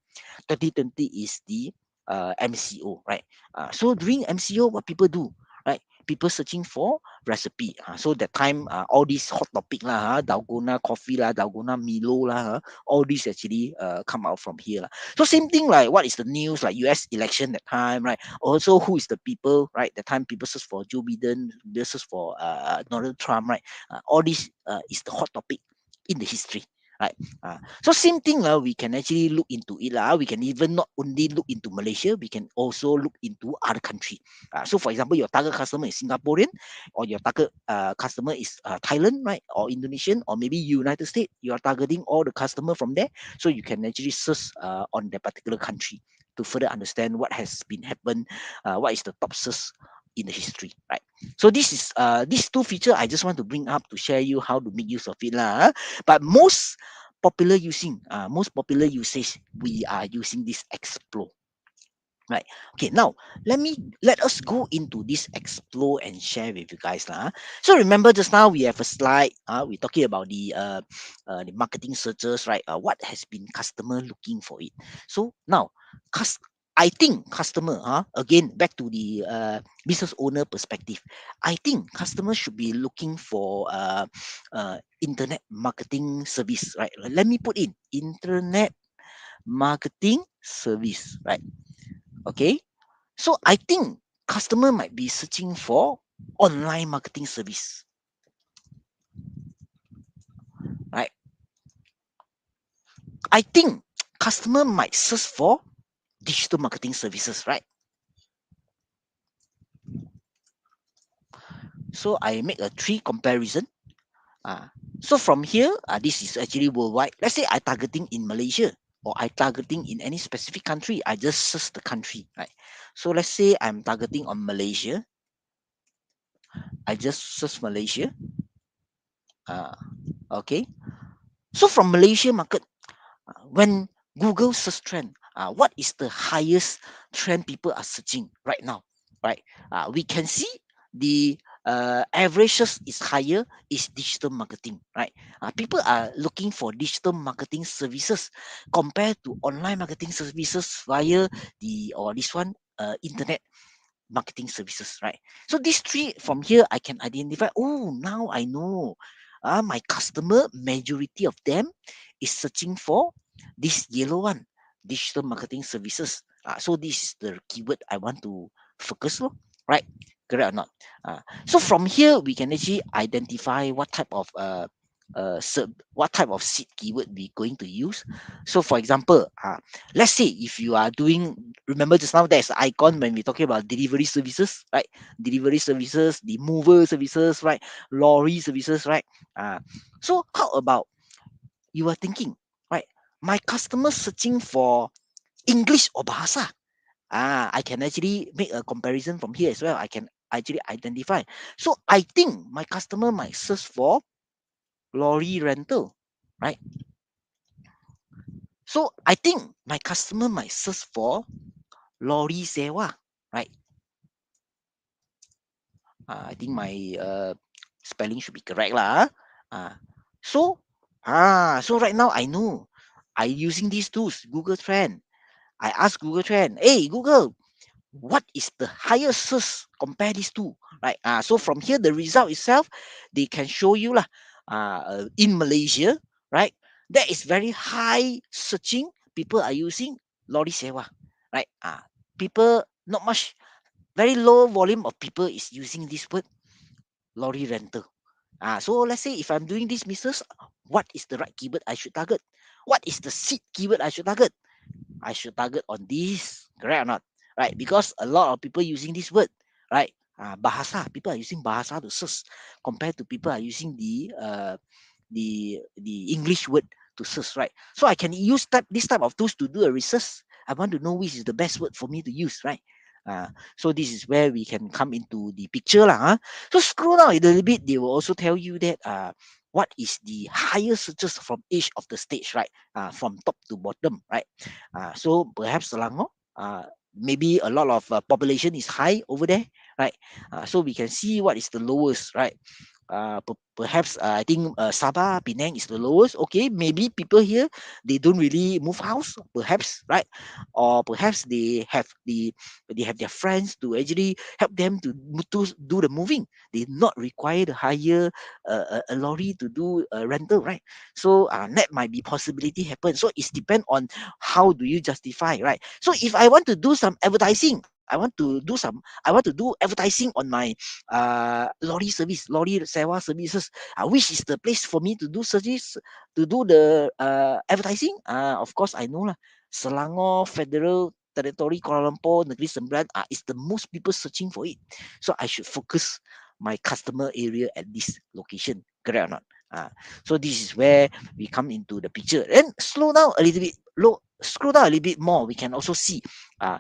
2020 is the MCO, right? So during MCO, what people do, right? People searching for recipe. So that time, all these hot topic lah, dalgona coffee lah, dalgona Milo lah, all these actually come out from here lah. So same thing, like what is the news, like US election that time, right? Also, who is the people, right? That time people search for Joe Biden, they search for Donald Trump, right? All this is the hot topic in the history, right? So same thing, we can actually look into it. We can even not only look into Malaysia, we can also look into other country. So for example, your target customer is Singaporean, or your target customer is Thailand, right? Or Indonesian, or maybe United States. You are targeting all the customer from there. So you can actually search on that particular country to further understand what has been happened, what is the top search in the history, right? So this is these two feature I just want to bring up to share you how to make use of it lah. But most popular usage, we are using this explore, right? Okay, now let us go into this explore and share with you guys lah. So remember just now we have a slide, we're talking about the marketing searches, right? What has been customer looking for it. So now I think customer, again back to the business owner perspective, I think customers should be looking for internet marketing service, right? Let me put in internet marketing service, right? Okay, so I think customer might be searching for online marketing service, right? I think customer might search for digital marketing services, right? So I make a three comparison. Uh, so from here, this is actually worldwide. Let's say I targeting in Malaysia, or I targeting in any specific country. I just search the country, right? So let's say I'm targeting on Malaysia. I just search Malaysia. Uh, okay. So from Malaysia market, when Google search trend, what is the highest trend people are searching right now, right? We can see the averages is higher is digital marketing, right? People are looking for digital marketing services compared to online marketing services via the or this one internet marketing services, right? So these three from here I can identify. Oh, now I know. My customer majority of them is searching for this yellow one, digital marketing services. So this is the keyword I want to focus on, right? Correct or not? So from here we can actually identify what type of seed keyword we going to use. So for example, let's say if you are doing, remember just now there's an icon when we're talking about delivery services, right? Delivery services, the mover services, right? Lorry services, right? So how about you are thinking, right? My customer searching for English or Bahasa. I can actually make a comparison from here as well. I can actually identify. So I think my customer might search for lorry rental, right? So I think my customer might search for lorry sewa, right? I think my spelling should be correct lah. Uh, so so right now I know I using these tools, Google Trend. I ask Google Trend, hey Google, what is the highest search compare these two, right? So from here the result itself, they can show you lah. In Malaysia, right? That is very high searching. People are using lorry sewa. right? People not much, very low volume of people is using this word lorry rental. So let's say if I'm doing this business, what is the right keyword I should target? What is the seed keyword I should target? I should target on this, correct or not? Right? Because a lot of people using this word, right? Bahasa, people are using bahasa to search compared to people are using the English word to search, right? So I can use this type of tools to do a research. I want to know which is the best word for me to use, right? Uh, so this is where we can come into the picture lah. So scroll down a little bit, they will also tell you that what is the highest searches from each of the stage, right? From top to bottom, right? So perhaps Selangor, maybe a lot of population is high over there, right? So we can see what is the lowest, right? Perhaps I think Sabah, Penang is the lowest. Okay, maybe people here they don't really move house, perhaps, right? Or perhaps they have their friends to actually help them to do the moving. They not require the hire a lorry to do a rental, right? So that might be possibility happen. So it's depend on how do you justify, right? So if I want to do some advertising, I want to do advertising on my lorry service, lorry sewa services. Which is the place for me to do service, to do the advertising? Of course, I know lah. Selangor Federal Territory, Kuala Lumpur, Negeri Sembilan is the most people searching for it. So I should focus my customer area at this location. Correct or not? So this is where we come into the picture. And slow down a little bit. Scroll down a little bit more. We can also see uh,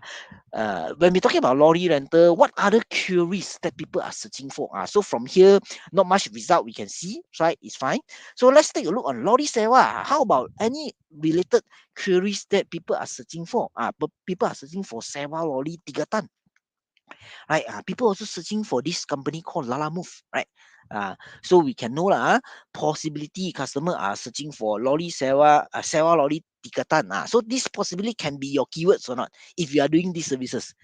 when we're talking about lorry rental, what other queries that people are searching for? So from here, not much result we can see, right? It's fine. So let's take a look on lorry sewa. How about any related queries that people are searching for? People are searching for sewa lorry 3 ton, right? People also searching for this company called Lala Move, right? So we can know lah, possibility customer are searching for lorry sewa, sewa lorry 3 ton. So this possibly can be your keywords or not if you are doing these services.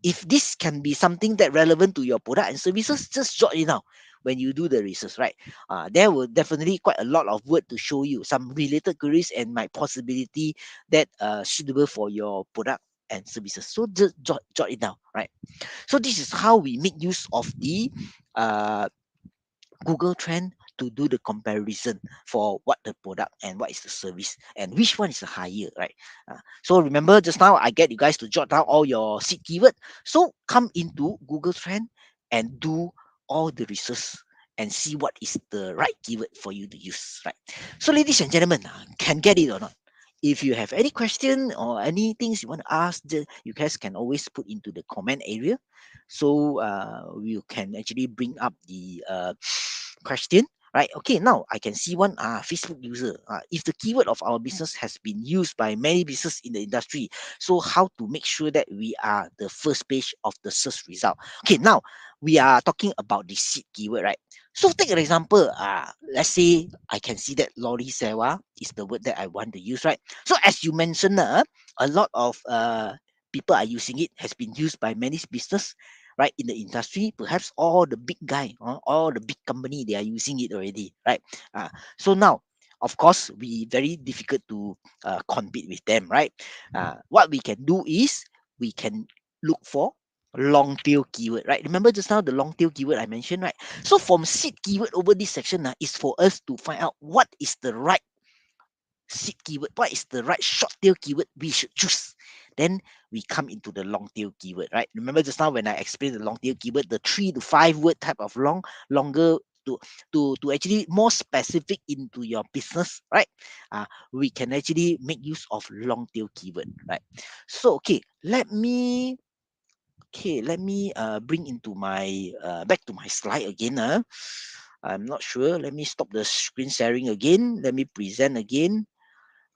If this can be something that relevant to your product and services, just jot it down when you do the research, right? There will definitely quite a lot of word to show you some related queries and my possibility that suitable for your product and services. So just jot it down, right? So this is how we make use of the uh, Google Trend to do the comparison for what the product and what is the service and which one is the higher, right? So remember just now I get you guys to jot down all your seed keyword. So come into Google Trend and do all the research and see what is the right keyword for you to use, right? So ladies and gentlemen, can get it or not? If you have any question or any things you want to ask, you guys can always put into the comment area. So we can actually bring up the question. Right. Okay. Now I can see one Facebook user. If the keyword of our business has been used by many businesses in the industry, so how to make sure that we are the first page of the search result? Okay. Now we are talking about the seed keyword, right? So take an example. Let's say I can see that lorry sewa is the word that I want to use, right? So as you mentioned, a lot of people are using it, has been used by many business, right, in the industry. Perhaps all the big guy, all the big company, they are using it already, right? So now, of course, we very difficult to compete with them, right? What we can do is we can look for long tail keyword, right? Remember just now the long tail keyword I mentioned, right? So from seed keyword over this section is for us to find out what is the right seed keyword, what is the right short tail keyword we should choose. Then we come into the long tail keyword, right? Remember just now when I explained the long tail keyword, the 3 to 5 word type of longer to actually more specific into your business, right? We can actually make use of long tail keyword, right? So let me bring into my back to my slide again. I'm not sure. Let me stop the screen sharing again. Let me present again.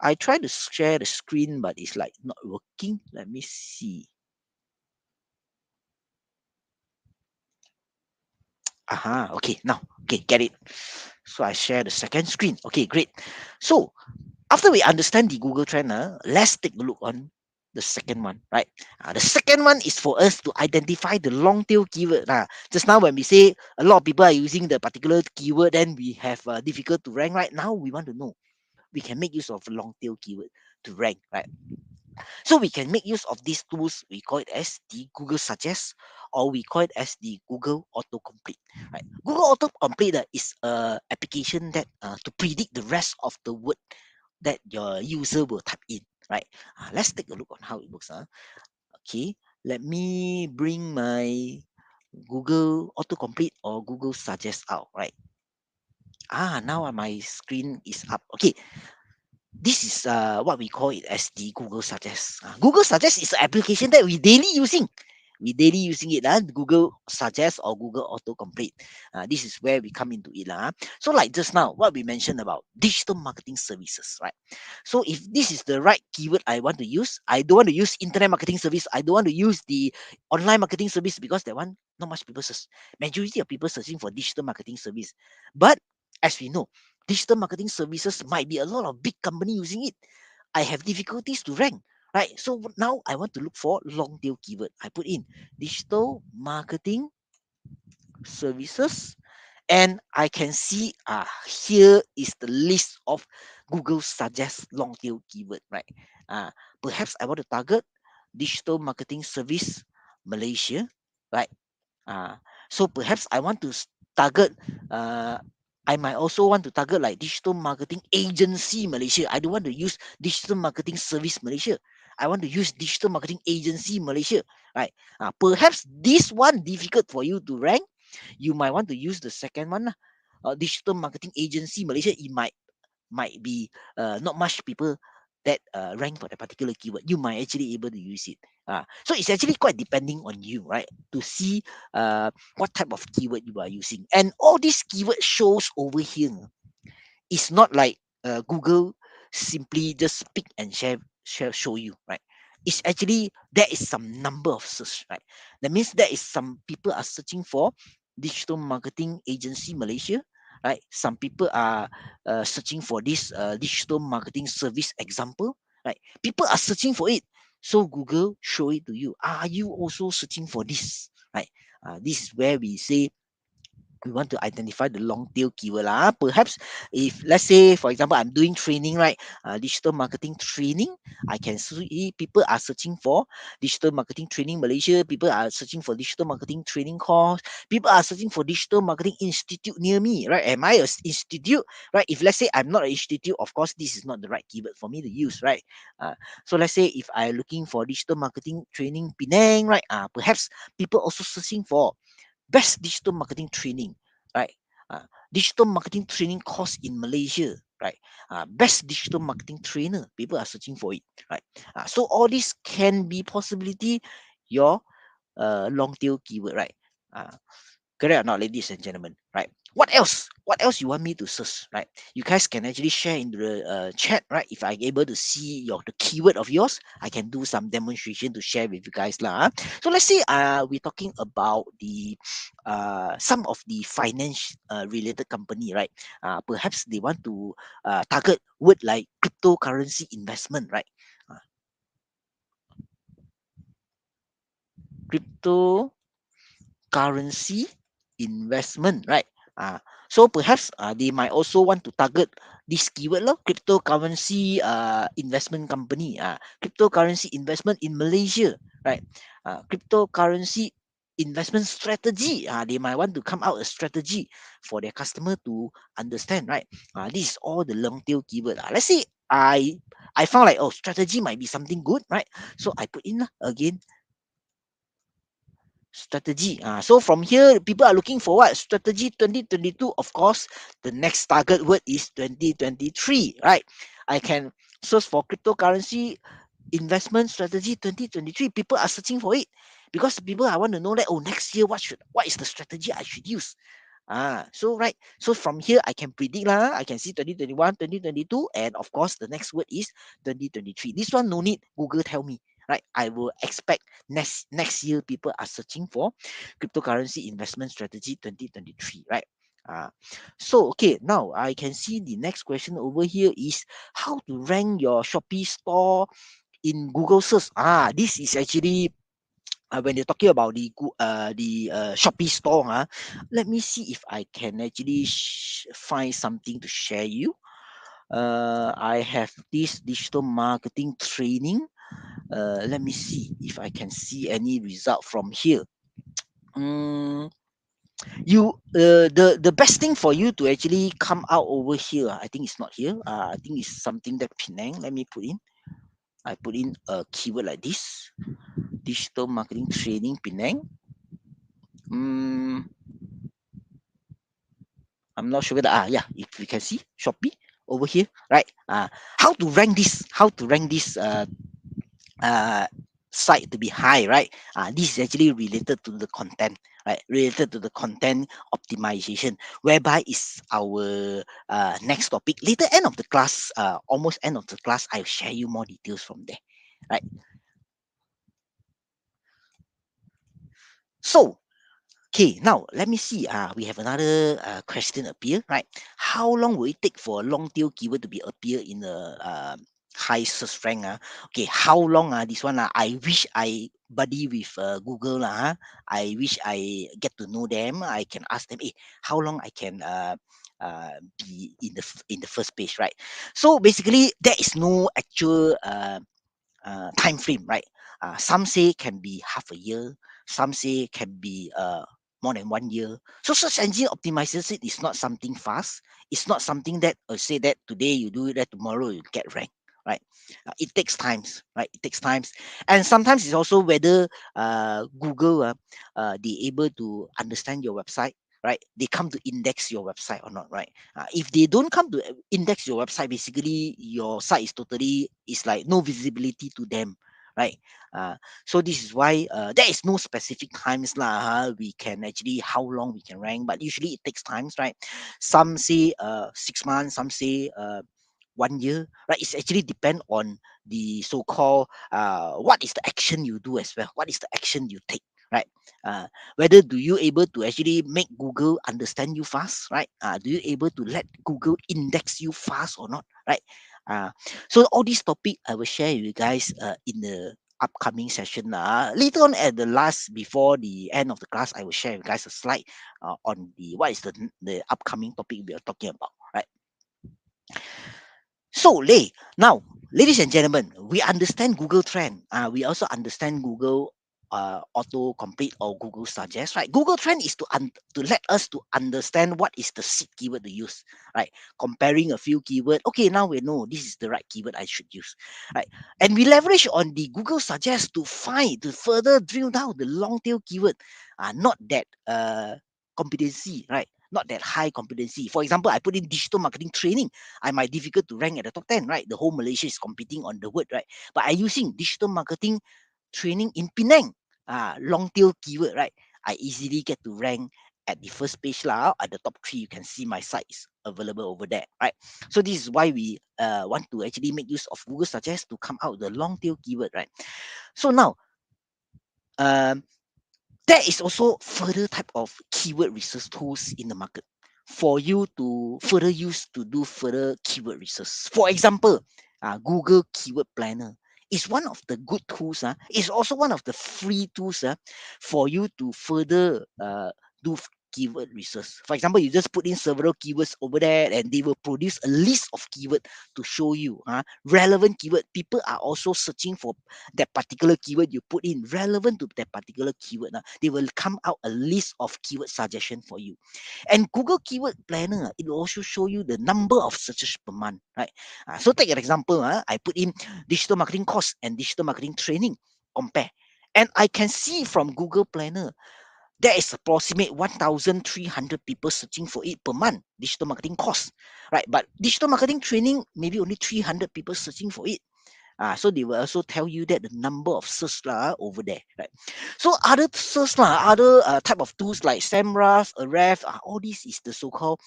I try to share the screen, but it's like not working. Let me see. Okay, now, okay, get it. So I share the second screen. Okay, great. So after we understand the Google Trend, let's take a look on the second one, right? The second one is for us to identify the long tail keyword. Just now when we say a lot of people are using the particular keyword, then we have difficult to rank. Right now, we want to know we can make use of long tail keyword to rank, right? So we can make use of these tools. We call it as the Google Suggest, or we call it as the Google Autocomplete. Right? Google Autocomplete is a application that to predict the rest of the word that your user will type in. Right? Let's take a look on how it works. Okay, let me bring my Google Autocomplete or Google Suggest out. Right? Now my screen is up. Okay, this is what we call it as the Google Suggest. Google Suggest is an application that we daily using. We daily using it, Google Suggest or Google Autocomplete. This is where we come into it. So like just now, what we mentioned about digital marketing services, right? So if this is the right keyword I want to use, I don't want to use internet marketing service. I don't want to use the online marketing service because that one not much people search. Majority of people searching for digital marketing service. But as we know, digital marketing services might be a lot of big company using it. I have difficulties to rank, right? So now I want to look for long tail keyword. I put in digital marketing services, and I can see here is the list of Google suggest long tail keyword, right? Perhaps I want to target digital marketing service Malaysia, right? Uh, so perhaps I want to target. I might also want to target like digital marketing agency Malaysia. I don't want to use digital marketing service Malaysia. I want to use digital marketing agency Malaysia. Right? Perhaps this one difficult for you to rank. You might want to use the second one, digital marketing agency Malaysia. It might be not much people that rank for that particular keyword. You might actually able to use it. So it's actually quite depending on you, right? To see what type of keyword you are using. And all these keyword shows over here. It's not like Google simply just pick and show you, right? It's actually there is some number of search, right? That means there is some people are searching for digital marketing agency Malaysia, right? Some people are searching for this digital marketing service example, right? People are searching for it, so Google show it to you. Are you also searching for this, right? This is where we say we want to identify the long tail keyword lah. Perhaps if let's say for example I'm doing training, right? Digital marketing training, I can see people are searching for digital marketing training Malaysia. People are searching for digital marketing training course. People are searching for digital marketing institute near me, right? Am I a institute, right? If let's say I'm not an institute, of course this is not the right keyword for me to use, right? So let's say if I'm looking for digital marketing training Penang, right? Perhaps people also searching for best digital marketing training, right? Digital marketing training course in Malaysia, right? Best digital marketing trainer, people are searching for it, right? So all this can be possibility your long tail keyword, right? Uh, Correct or not, ladies and gentlemen? Right. What else? What else you want me to search? Right. You guys can actually share in the chat, right? If I'm able to see the keyword of yours, I can do some demonstration to share with you guys lah. So let's say we're talking about the some of the finance related company, right? Perhaps they want to target word like cryptocurrency investment, right? Uh, Cryptocurrency investment, right? So perhaps they might also want to target this keyword lah, cryptocurrency investment company, cryptocurrency investment in Malaysia, right? Cryptocurrency investment strategy. They might want to come out a strategy for their customer to understand, right? This is all the long tail keyword. Let's say I found like, oh, strategy might be something good, right? So I put in again strategy. So from here, people are looking for what? Strategy 2022. Of course, the next target word is 2023, right? I can search for cryptocurrency investment strategy 2023. People are searching for it because people I want to know that, oh, next year what is the strategy I should use? So right. So from here I can predict lah. I can see 2021, 2022, and of course the next word is 2023. This one no need Google tell me. Right. I will expect next year people are searching for cryptocurrency investment strategy 2023. Right. Uh, so okay, now I can see the next question over here is how to rank your Shopee store in Google search. This is actually when you're talking about the Shopee store, let me see if I can actually find something to share you. I have this digital marketing training. Let me see if I can see any result from here. Mm, the best thing for you to actually come out over here, I think it's not here. I think it's something that Penang. Let me put in. I put in a keyword like this: digital marketing training Penang. Mm, I'm not sure whether yeah, if you can see Shopee over here, right? How to rank this? How to rank this uh site to be high, right? This is actually related to the content, right? Related to the content optimization, whereby is our next topic. Later end of the class, almost end of the class, I'll share you more details from there, right? So okay, now let me see. We have another question appear, right? How long will it take for a long tail keyword to be appear in the high search rank? Okay, how long? This one, I wish I buddy with Google I wish I get to know them. I can ask them, hey, how long I can be in the in the first page, right? So basically, there is no actual time frame, right? Some say can be half a year, some say can be more than 1 year. So search engine optimization is not something fast. It's not something that say that today you do it, that tomorrow you get ranked. Right, it takes times. Right, it takes times, and sometimes it's also whether Google they able to understand your website. Right, they come to index your website or not. Right, if they don't come to index your website, basically your site is totally is like no visibility to them, right? So this is why there is no specific times lah. We can actually how long we can rank, but usually it takes times, right? Some say 6 months, some say 1 year, right? It's actually depend on the so-called what is the action you do as well. What is the action you take, right? Whether do you able to actually make Google understand you fast, right? Do you able to let Google index you fast or not, right? Uh, so all these topic I will share with you guys in the upcoming session. Later on at the last before the end of the class, I will share with you guys a slide on the what is the upcoming topic we are talking about, right? So, now, ladies and gentlemen, we understand Google Trend. We also understand Google auto complete or Google suggest, right? Google Trend is to let us to understand what is the seed keyword to use, right? Comparing a few keyword. Okay, now we know this is the right keyword I should use, right? And we leverage on the Google suggest to find to further drill down the long tail keyword, not that competency, right? Not that high competency. For example, I put in digital marketing training. I might difficult to rank at the top 10, right? The whole Malaysia is competing on the word, right? But I using digital marketing training in Penang, long tail keyword, right? I easily get to rank at the first page lah. At the top three, you can see my site is available over there, right? So this is why we want to actually make use of Google Suggest to come out the long tail keyword, right? So now, um, there is also further type of keyword research tools in the market for you to further use to do further keyword research. For example, Google Keyword Planner is one of the good tools. It's also one of the free tools for you to further do keyword research. For example, you just put in several keywords over there and they will produce a list of keyword to show you relevant keyword. People are also searching for that particular keyword you put in relevant to that particular keyword. They will come out a list of keyword suggestion for you. And Google Keyword Planner, it will also show you the number of searches per month, right? So take an example. I put in digital marketing course and digital marketing training, compare. And I can see from Google Planner, there is approximate 1,300 people searching for it per month, digital marketing course, right? But digital marketing training, maybe only 300 people searching for it. So they will also tell you that the number of search over there, right? So other search other type of tools like SEMrush, Ahrefs, all this is the so-called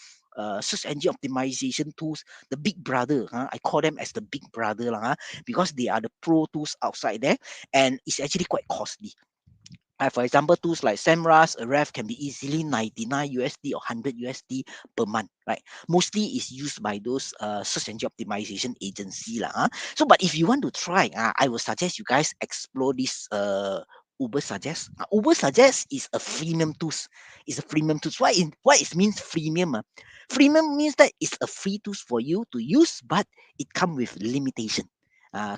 search engine optimization tools, the big brother. I call them as the big brother because they are the pro tools outside there, and it's actually quite costly. For example, tools like SEMrush, Ahrefs can be easily 99 USD or 100 USD per month, right? Mostly is used by those search engine optimization agency lah. So, but if you want to try, I will suggest you guys explore this Uber Suggest. Uber Suggest is a freemium tools. It's a freemium tools. What it means freemium? Freemium means that it's a free tools for you to use, but it come with limitation.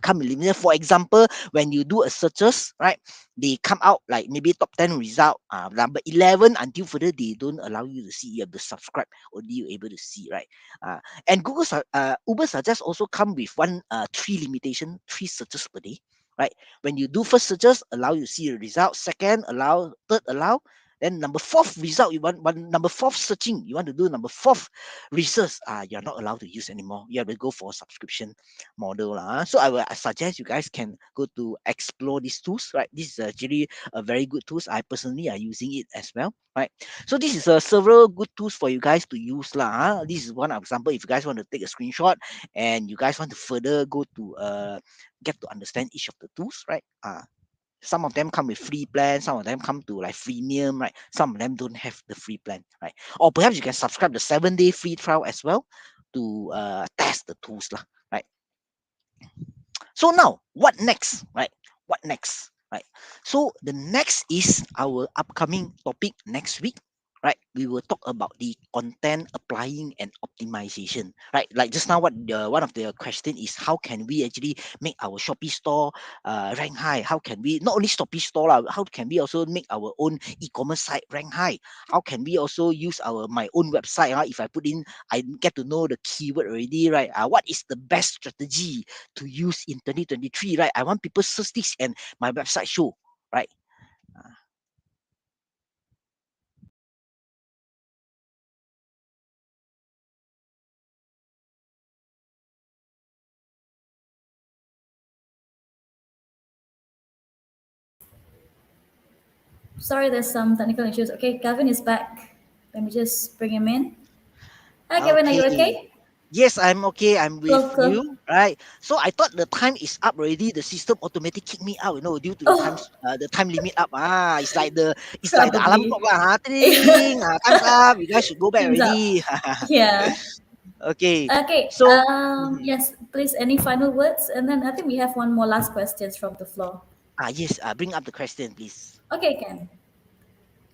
come with limited. For example, when you do a searches, right, they come out like maybe top 10 result, number 11 until further they don't allow you to see. You have to subscribe, only you able to see, right? And Uber suggest also come with one three limitation, three searches per day, right? When you do first searches, allow you to see the result. Second, allow. Third, allow. Then number fourth result, you want one number fourth searching, you want to do number fourth research, you're not allowed to use anymore. You have to go for a subscription model lah. So I suggest you guys can go to explore these tools, right? This is actually a very good tools. I personally are using it as well, right? So this is several good tools for you guys to use lah. This is one example. If you guys want to take a screenshot and you guys want to further go to get to understand each of the tools, right? Some of them come with free plan, some of them come to like freemium, right? Some of them don't have the free plan, right? Or perhaps you can subscribe the 7-day free trial as well to test the tools lah, right? So now, what next, right? What next, right? So the next is our upcoming topic next week, right? We will talk about the content applying and optimization, right? Like just now, what one of the question is, how can we actually make our Shopee store rank high? How can we not only Shopee store lah, how can we also make our own e-commerce site rank high? How can we also use our my own website? If I put in, I get to know the keyword already, right? What is the best strategy to use in 2023, right? I want people search this and my website show, right? Sorry, there's some technical issues. Okay, Calvin is back. Let me just bring him in. Hi, Calvin, are you Okay. okay? Yes, I'm okay. I'm with Cool, cool. you, right? So I thought the time is up already. The system automatically kicked me out, due to Oh, the time limit up. It's like the alarm clock probably. lah. Ting, time's up. You guys should go back Time's up. already. Yeah. Okay. Okay. So Yes. Please, any final words? And then I think we have one more last questions from the floor. yes, bring up the question, please. Okay, Ken.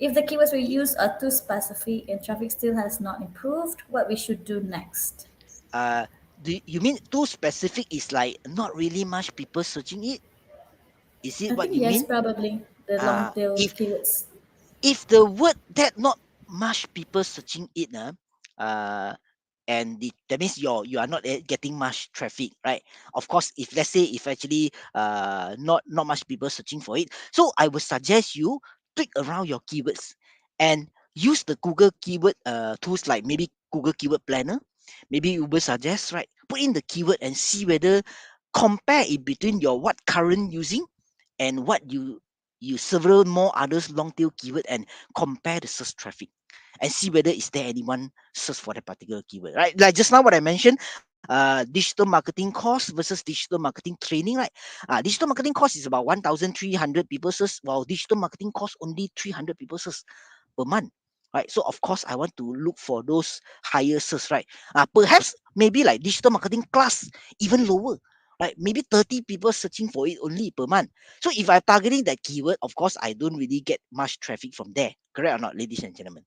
If the keywords we use are too specific and traffic still has not improved, what we should do next? Uh, do you mean too specific? Is like not really much people searching it? Is I it what think you yes, mean? probably the long Uh, tail if keywords. if the word that not much people searching it, uh, and that means you are not getting much traffic, right? Of course, if let's say if actually not much people searching for it, so I would suggest you tweak around your keywords and use the Google keyword tools like maybe Google Keyword Planner, maybe Uber suggest, right? Put in the keyword and see whether compare it between your what current using and what you several more others long tail keyword and compare the search traffic and see whether is there anyone search for that particular keyword, right? Like just now what I mentioned, digital marketing course versus digital marketing training, right? Digital marketing course is about 1,300 people search, while digital marketing course only 300 people search per month, right? So of course I want to look for those higher search, right? Perhaps maybe like digital marketing class even lower, right? Maybe 30 people searching for it only per month. So if I'm targeting that keyword, of course I don't really get much traffic from there. Correct or not, ladies and gentlemen?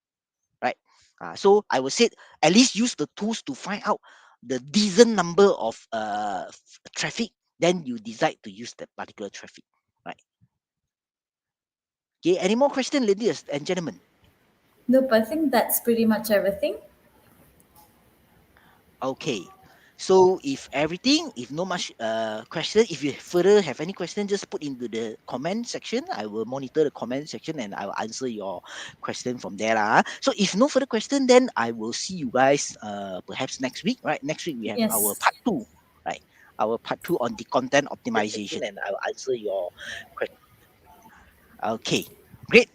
Right? So I would say at least use the tools to find out the decent number of traffic. Then you decide to use that particular traffic, right? Okay. Any more question, ladies and gentlemen? Nope, I think that's pretty much everything. Okay. So if no much question, if you further have any question, just put into the comment section. I will monitor the comment section and I will answer your question from there lah. So if no further question, then I will see you guys perhaps next week. Right? Next week we have our Yes. part two. Right? Our part two on the content optimization. and I will answer your question. Okay. Great.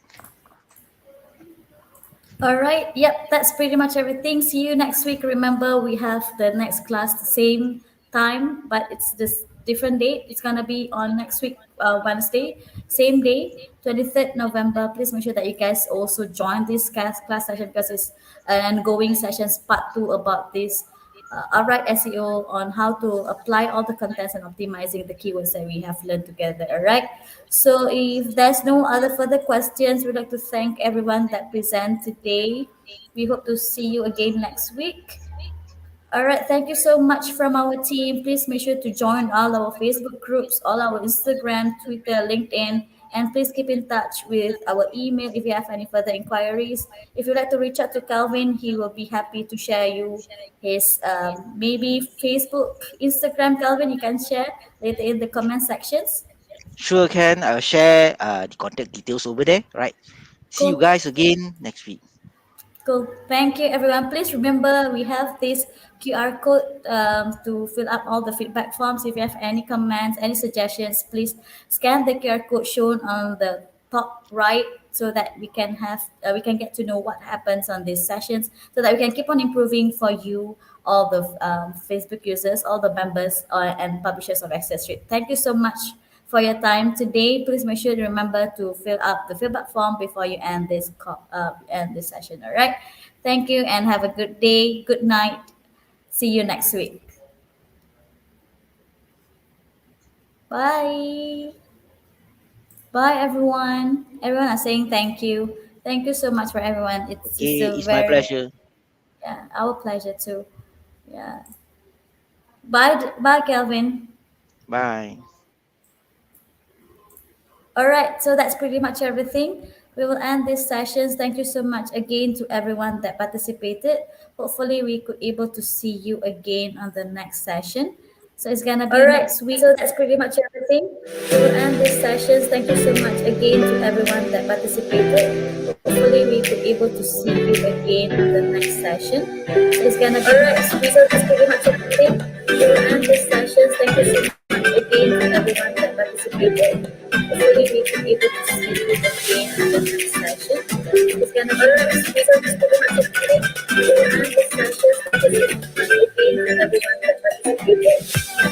All right. Yep, that's pretty much everything. See you next week. Remember, we have the next class the same time, but it's this different date. It's gonna be on next week, Wednesday, same day, 23rd November. Please make sure that you guys also join this class session because it's an ongoing sessions part two about this outright SEO on how to apply all the contents and optimizing the keywords that we have learned together. All right. So if there's no other further questions, we'd like to thank everyone that present today. We hope to see you again next week. All right, thank you so much from our team. Please make sure to join all our Facebook groups, all our Instagram, Twitter, LinkedIn, and please keep in touch with our email if you have any further inquiries. If you'd like to reach out to Calvin, he will be happy to share you his maybe Facebook, Instagram. Calvin, you can share later in the comment sections. Sure can. I'll share the contact details over there. Right. See you Cool. guys again next week. Cool. Thank you, everyone. Please remember we have this QR code to fill up all the feedback forms. If you have any comments, any suggestions, please scan the QR code shown on the top right so that we can get to know what happens on these sessions so that we can keep on improving for you, all the Facebook users, all the members and publishers of Access Street. Thank you so much for your time today. Please make sure to remember to fill up the feedback form before you end this session. All right. Thank you and have a good day. Good night. See you next week. Bye. Bye, everyone. Everyone are saying thank you. Thank you so much for everyone. It's Okay, a it's my very, pleasure. yeah, our pleasure too. Yeah. Bye, bye, Kelvin. Bye. All right, so that's pretty much everything. We will end this sessions. Thank you so much again to everyone that participated. Hopefully, we could able to see you again on the next session. So it's gonna All be right, next week. so that's pretty much everything. We will end this sessions. Thank you so much again to everyone that participated. Hopefully, we could able to see you again on the next session. So it's gonna be all right, next week. So that's pretty much everything. We will end this sessions. Thank you so much again to everyone that participated. Hopefully, we could able to see you again on the next session. It's gonna be all right, so that's pretty much everything.